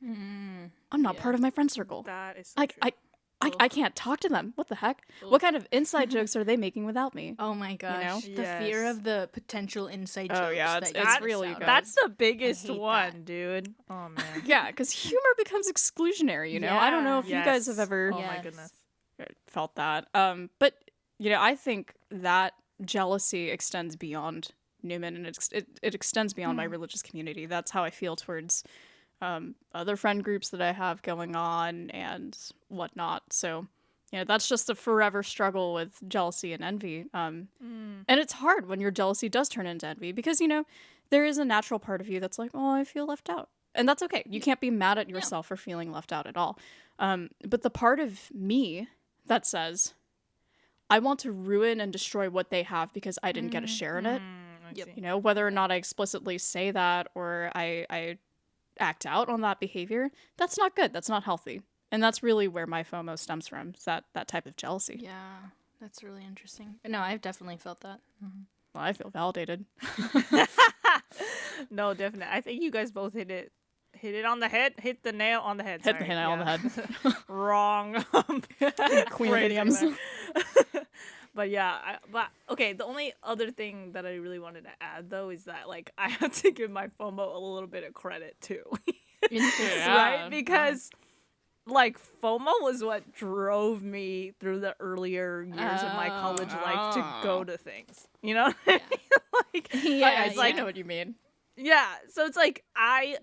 I'm not part of my friend circle. That is so true. I can't talk to them. What the heck? What kind of inside jokes are they making without me? Oh my gosh. The fear of the potential inside jokes. Oh yeah, it's really good. That's the biggest one, dude. Oh man. Yeah, because humor becomes exclusionary, I don't know if you guys have ever my goodness. felt that. But I think that jealousy extends beyond Newman, and it extends beyond my religious community. That's how I feel towards other friend groups that I have going on and whatnot. So, that's just a forever struggle with jealousy and envy. And it's hard when your jealousy does turn into envy because, there is a natural part of you that's like, oh, I feel left out. And that's okay. You can't be mad at yourself for feeling left out at all. But the part of me that says, I want to ruin and destroy what they have because I didn't get a share in it. Whether or not I explicitly say that or I act out on that behavior, that's not good. That's not healthy. And that's really where my FOMO stems from, is that type of jealousy. Yeah, that's really interesting. No, I've definitely felt that. Well, I feel validated. No, definitely. I think you guys both hit it on the head. Hit the nail on the head. Hit the nail on the head. Wrong. Queen of idioms. But yeah, okay, the only other thing that I really wanted to add, though, is that, like, I have to give my FOMO a little bit of credit, too. Right? Because, like, FOMO was what drove me through the earlier years of my college life to go to things. You know what I mean? I know what you mean. Yeah, so it's like, I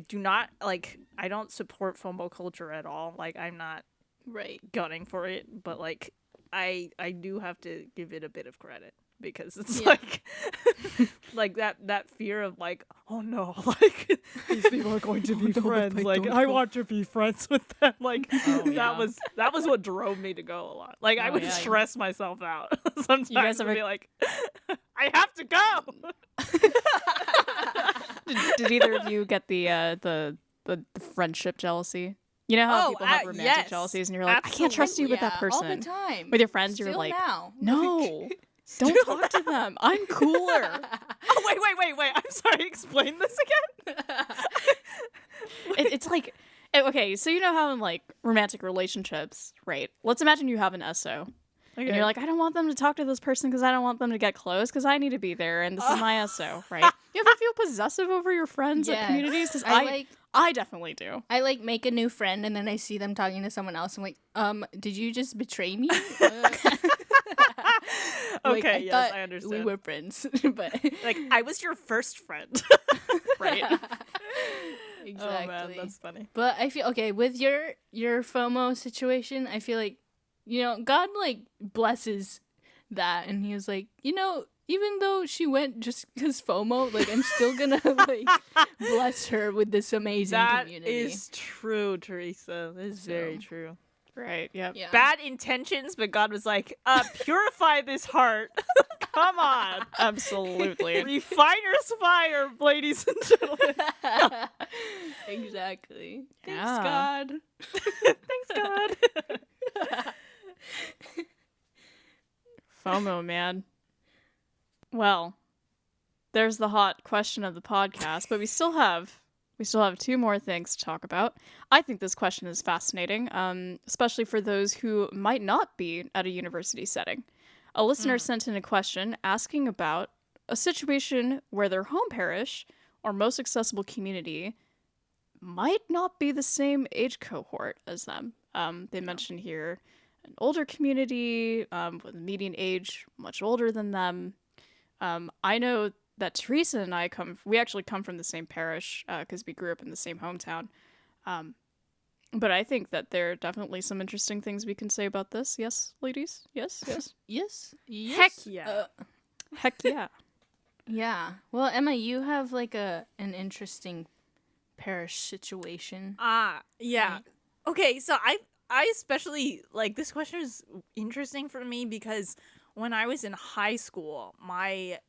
do not, like, I don't support FOMO culture at all. Like, I'm not gunning for it, but, like, I do have to give it a bit of credit because it's like that fear of like, oh no, like these people are going to be friends. Like I want to be friends with them. Like that was what drove me to go a lot. Like I would stress myself out sometimes. You guys ever be like, I have to go. Did either of you get the friendship jealousy? You know how people have romantic jealousies, and you're like, I can't trust you with that person. All the time. With your friends, you're like, no, don't talk to them. I'm cooler. Oh, wait. I'm sorry. Explain this again. It's like, okay, so you know how in like romantic relationships, right? Let's imagine you have an SO. Okay. And you're like, I don't want them to talk to this person because I don't want them to get close because I need to be there and this is my SO, right? You ever feel possessive over your friends at communities? Because I definitely do. I like make a new friend and then I see them talking to someone else. I'm like, did you just betray me? Okay, yes, I understand. We were friends, but like I was your first friend, right? Exactly. Oh man, that's funny. But I feel okay with your FOMO situation. I feel like, God like blesses that, and he was like, even though she went just because FOMO, like I'm still gonna like bless her with this amazing community. That is true, Teresa. That is very true. Right. Yep. Yeah. Bad intentions, but God was like, purify this heart. Come on. Absolutely. Refiner's fire, ladies and gentlemen. Exactly. Thanks, Yeah. God. Thanks, God. FOMO, man. Well, there's the hot question of the podcast, but we still have 2 more things to talk about. I think this question is fascinating, especially for those who might not be at a university setting. A listener sent in a question asking about a situation where their home parish or most accessible community might not be the same age cohort as them. They mentioned here an older community with a median age much older than them. I know that Teresa and I we actually come from the same parish because we grew up in the same hometown. But I think that there are definitely some interesting things we can say about this. Yes, ladies? Yes? Yes. Heck yeah. Heck yeah. Yeah. Well, Emma, you have like an interesting parish situation. Yeah. Right. Okay, so I especially like this question is interesting for me because when I was in high school, my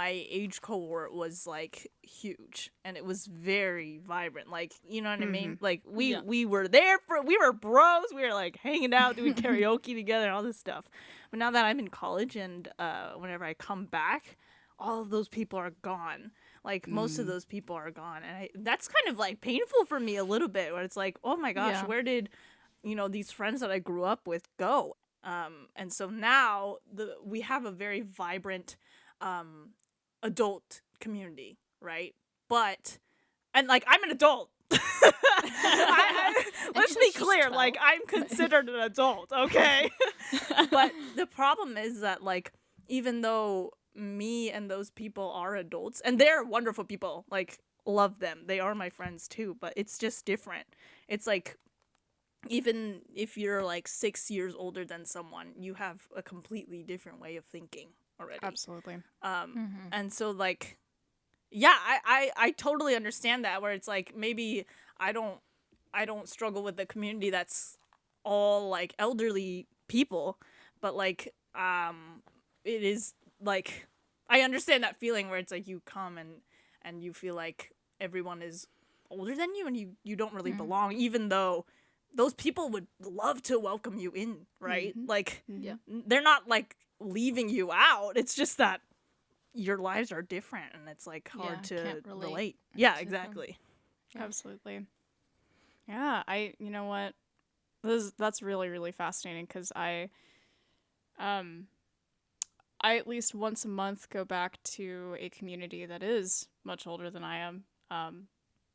age cohort was like huge and it was very vibrant. Like, you know what I mean? Like we were there we were bros, we were like hanging out, doing karaoke together and all this stuff. But now that I'm in college and whenever I come back, all of those people are gone. Like most of those people are gone, and that's kind of like painful for me a little bit. Where it's like, oh my gosh, where did these friends that I grew up with go? And so now we have a very vibrant adult community, right? And like I'm an adult. Let's be clear, like I'm considered an adult, okay? But the problem is that like even though me and those people are adults and they're wonderful people, like love them, they are my friends too, but it's just different. It's like even if you're like 6 years older than someone, you have a completely different way of thinking already. Absolutely. And so like yeah, I totally understand that, where it's like maybe I don't struggle with the community that's all like elderly people, but like it is like I understand that feeling where it's like you come and you feel like everyone is older than you and you don't really belong, even though those people would love to welcome you in, right? Like they're not like leaving you out. It's just that your lives are different and it's like hard to relate. Yeah, exactly. Yeah. Absolutely. Yeah, you know what? That's really, really fascinating because I at least once a month go back to a community that is much older than I am.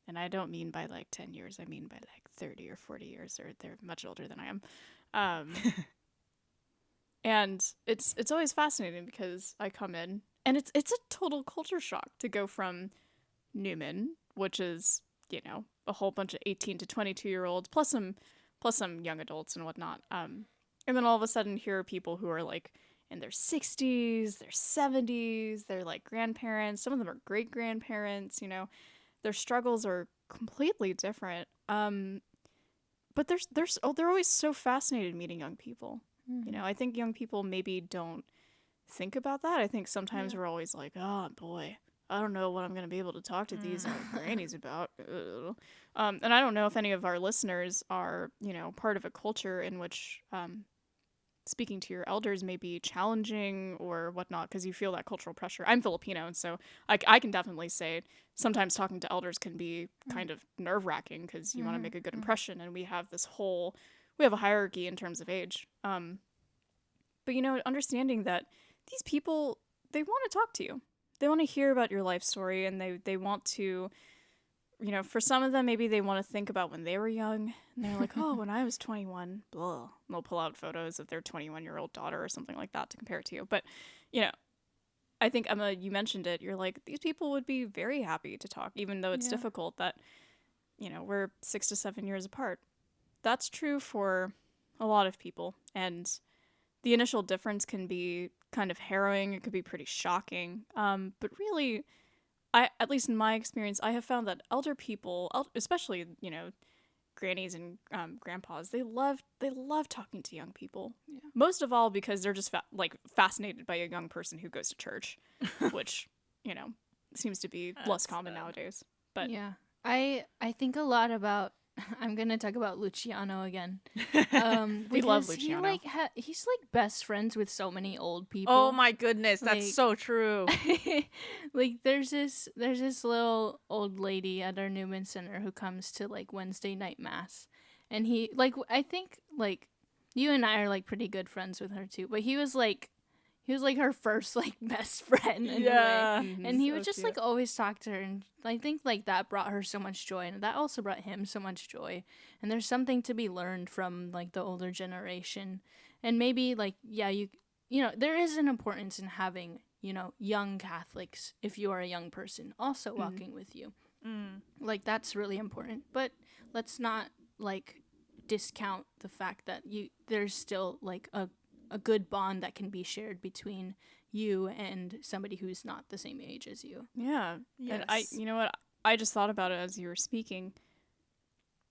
And I don't mean by like 10 years, I mean by like 30 or 40 years, or they're much older than I am. And it's always fascinating because I come in and it's a total culture shock to go from Newman, which is, a whole bunch of 18 to 22-year-olds plus some young adults and whatnot. And then all of a sudden here are people who are like in their 60s, their 70s, they're like grandparents, some of them are great grandparents, their struggles are completely different. But they're always so fascinated meeting young people. I think young people maybe don't think about that. I think sometimes we're always like, oh boy, I don't know what I'm going to be able to talk to these grannies about. And I don't know if any of our listeners are, part of a culture in which speaking to your elders may be challenging or whatnot because you feel that cultural pressure. I'm Filipino, and so I can definitely say sometimes talking to elders can be kind of nerve-wracking because you want to make a good impression, and we have a hierarchy in terms of age. But, understanding that these people, they want to talk to you. They want to hear about your life story, and they want to, for some of them, maybe they want to think about when they were young, and they're like, oh, when I was 21, blah. And they'll pull out photos of their 21-year-old daughter or something like that to compare it to you. But, I think, Emma, you mentioned it. You're like, these people would be very happy to talk, even though it's difficult that, we're 6 to 7 years apart. That's true for a lot of people. And the initial difference can be kind of harrowing. It could be pretty shocking. But really, at least in my experience, I have found that elder people, especially, grannies and grandpas, they love talking to young people. Yeah. Most of all because they're just fascinated by a young person who goes to church, which seems to be less common nowadays. But yeah, I think a lot about. I'm gonna talk about Luciano again. We love Luciano. He's like best friends with so many old people. Oh my goodness, that's so true. Like there's this little old lady at our Newman Center who comes to like Wednesday night mass, and he I think like you and I are like pretty good friends with her too, but he was like her first like best friend in a way. Mm-hmm. And he would just like always talk to her, and I think like that brought her so much joy, and that also brought him so much joy. And there's something to be learned from like the older generation. And maybe like you there is an importance in having young Catholics, if you are a young person, also walking with you. Like that's really important. But let's not like discount the fact that there's still like a good bond that can be shared between you and somebody who's not the same age as you. Yeah. Yes. And you know what? I just thought about it as you were speaking.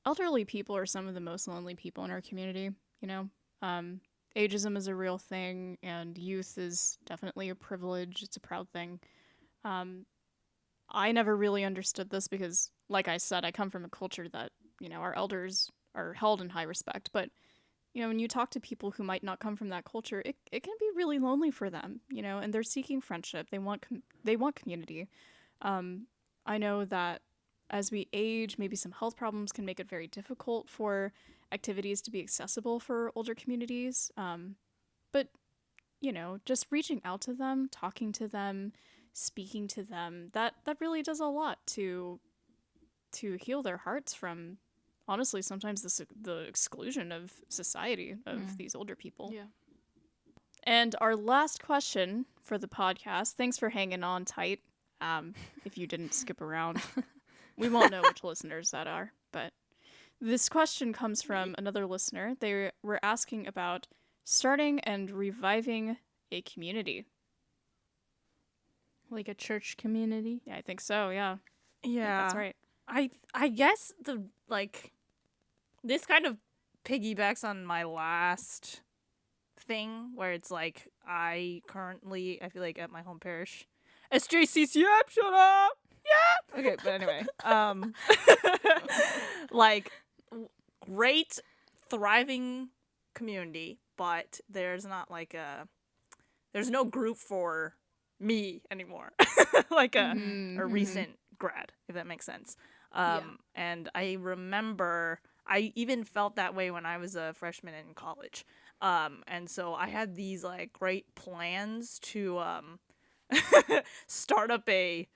Elderly people are some of the most lonely people in our community, Ageism is a real thing, and youth is definitely a privilege. It's a proud thing. I never really understood this because, like I said, I come from a culture that, our elders are held in high respect. But, when you talk to people who might not come from that culture, it can be really lonely for them, and they're seeking friendship. They want community. I know that as we age, maybe some health problems can make it very difficult for activities to be accessible for older communities. But, just reaching out to them, talking to them, speaking to them, that really does a lot to heal their hearts from, honestly, sometimes the exclusion of society of these older people. Yeah. And our last question for the podcast, thanks for hanging on tight. If you didn't skip around, we won't know which listeners that are, but this question comes from another listener. They were asking about starting and reviving a community. Like a church community? Yeah, I think so, yeah. Yeah. That's right. I guess this kind of piggybacks on my last thing where it's like I feel like at my home parish, SJCCM, shut up. Yeah. Okay, but anyway, like great thriving community, but there's not like there's no group for me anymore. Like a recent grad, if that makes sense. And I remember I even felt that way when I was a freshman in college. And so I had these like great plans to start up a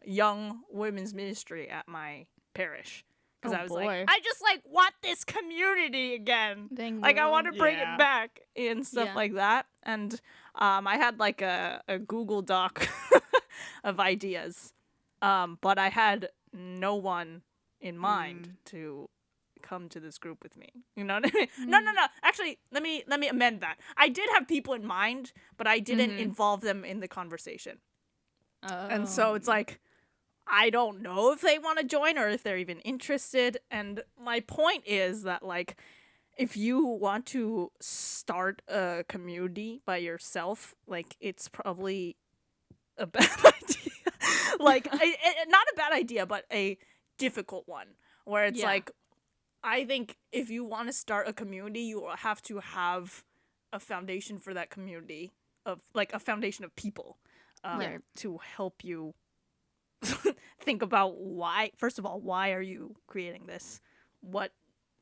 young women's ministry at my parish. Because I was like, I just like want this community again. Dang, like I want to bring Yeah. it back and stuff like that. And I had like a Google Doc of ideas. But I had no one in mind to come to this group with me. You know what I mean? No. Actually, let me amend that. I did have people in mind, but I didn't involve them in the conversation. And so it's like, I don't know if they want to join or if they're even interested. And my point is that, like, if you want to start a community by yourself, like, it's probably a bad idea. Like, not a bad idea, but a difficult one. Where it's like, I think if you want to start a community, you have to have a foundation for that community of, like, a foundation of people to help you think about why, first of all, why are you creating this? What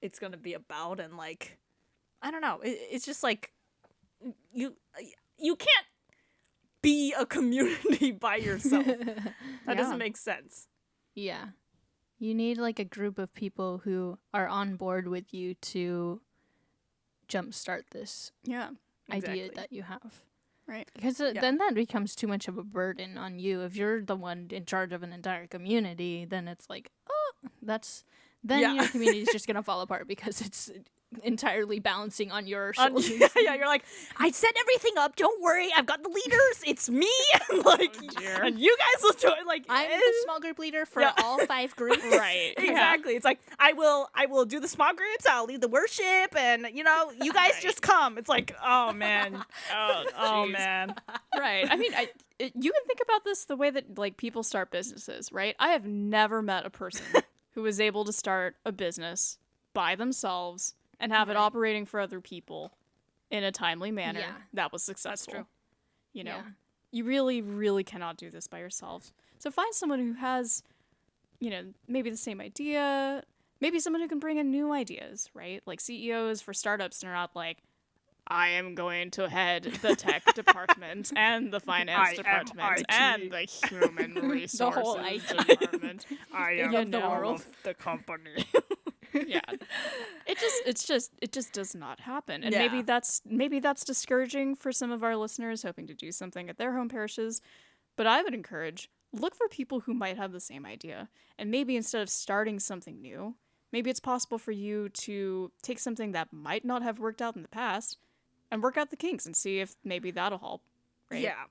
it's going to be about, and, like, I don't know. It's just, like, you can't be a community by yourself. That doesn't make sense. Yeah. You need like a group of people who are on board with you to jumpstart this idea that you have. Right. Because then that becomes too much of a burden on you. If you're the one in charge of an entire community, then it's like, then your community is just gonna fall apart because it's entirely balancing on your shoulders. You're like, I set everything up. Don't worry, I've got the leaders. It's me. Like, and you guys will join. Like, I'm the small group leader for all 5 groups. Right. Exactly. It's like I will do the small groups. I'll lead the worship, and you guys just come. It's like, oh man, oh man. Right. I mean, you can think about this the way that like people start businesses, right? I have never met a person who was able to start a business by themselves and have it operating for other people in a timely manner that was successful. That's true. You really, really cannot do this by yourself. So find someone who has, maybe the same idea, maybe someone who can bring in new ideas, right? Like CEOs for startups are not like, I am going to head the tech department and the finance department and the human resources whole IT department. I am all of the company. Yeah, it just does not happen, and Yeah. maybe that's discouraging for some of our listeners hoping to do something at their home parishes. But I would encourage, look for people who might have the same idea, and maybe instead of starting something new, maybe it's possible for you to take something that might not have worked out in the past and work out the kinks and see if maybe that'll help. Right? Yeah,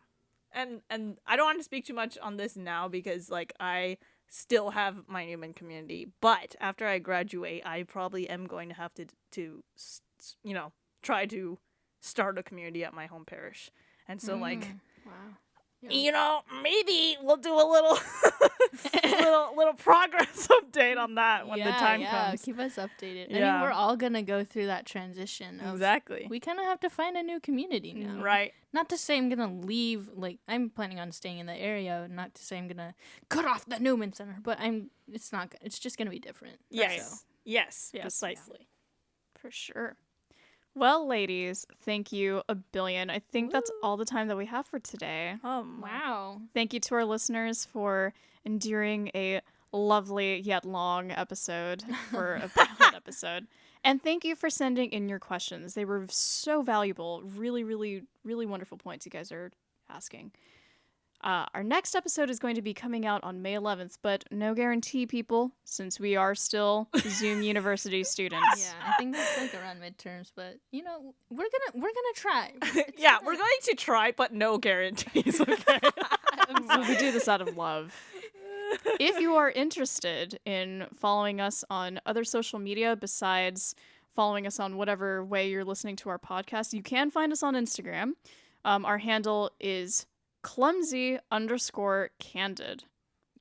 and I don't want to speak too much on this now because like I still have my Newman community, but after I graduate, I probably am going to have to try to start a community at my home parish, and so like. Wow. Maybe we'll do a little little progress update on that when the time comes. Keep us updated. I Yeah. mean, we're all gonna go through that transition. Exactly. We kind of have to find a new community now. Right. Not to say I'm gonna leave. Like, I'm planning on staying in the area. Not to say I'm gonna cut off the Newman Center, but it's not. It's just gonna be different. Yes. So. Yes. Yes. Precisely. For sure. Well, ladies, thank you a billion. I think that's all the time that we have for today. Wow. Thank you to our listeners for enduring a lovely yet long episode for a pilot episode. And thank you for sending in your questions. They were so valuable. Really, really, really wonderful points you guys are asking. Our next episode is going to be coming out on May 11th, but no guarantee, people, since we are still Zoom University students. Yeah, I think that's like around midterms, but we're gonna try. We're going to try, but no guarantees. Okay. We do this out of love. If you are interested in following us on other social media besides following us on whatever way you're listening to our podcast, you can find us on Instagram. Our handle is clumsy_candid.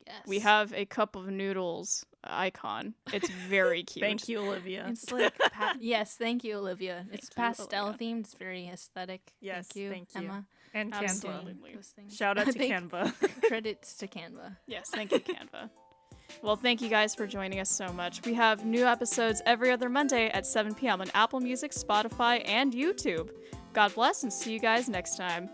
Yes. We have a cup of noodles icon. It's very cute. Thank you, Olivia. It's like yes, thank you, Olivia. It's pastel Olivia. themed. It's very aesthetic. Yes, thank you, thank you. Emma. And Canva. Absolutely. Those things. Shout out to Thank- Canva. Credits to Canva. Yes, thank you, Canva. Well, thank you guys for joining us so much. We have new episodes every other Monday at 7 p.m. on Apple Music, Spotify, and YouTube. God bless, and see you guys next time.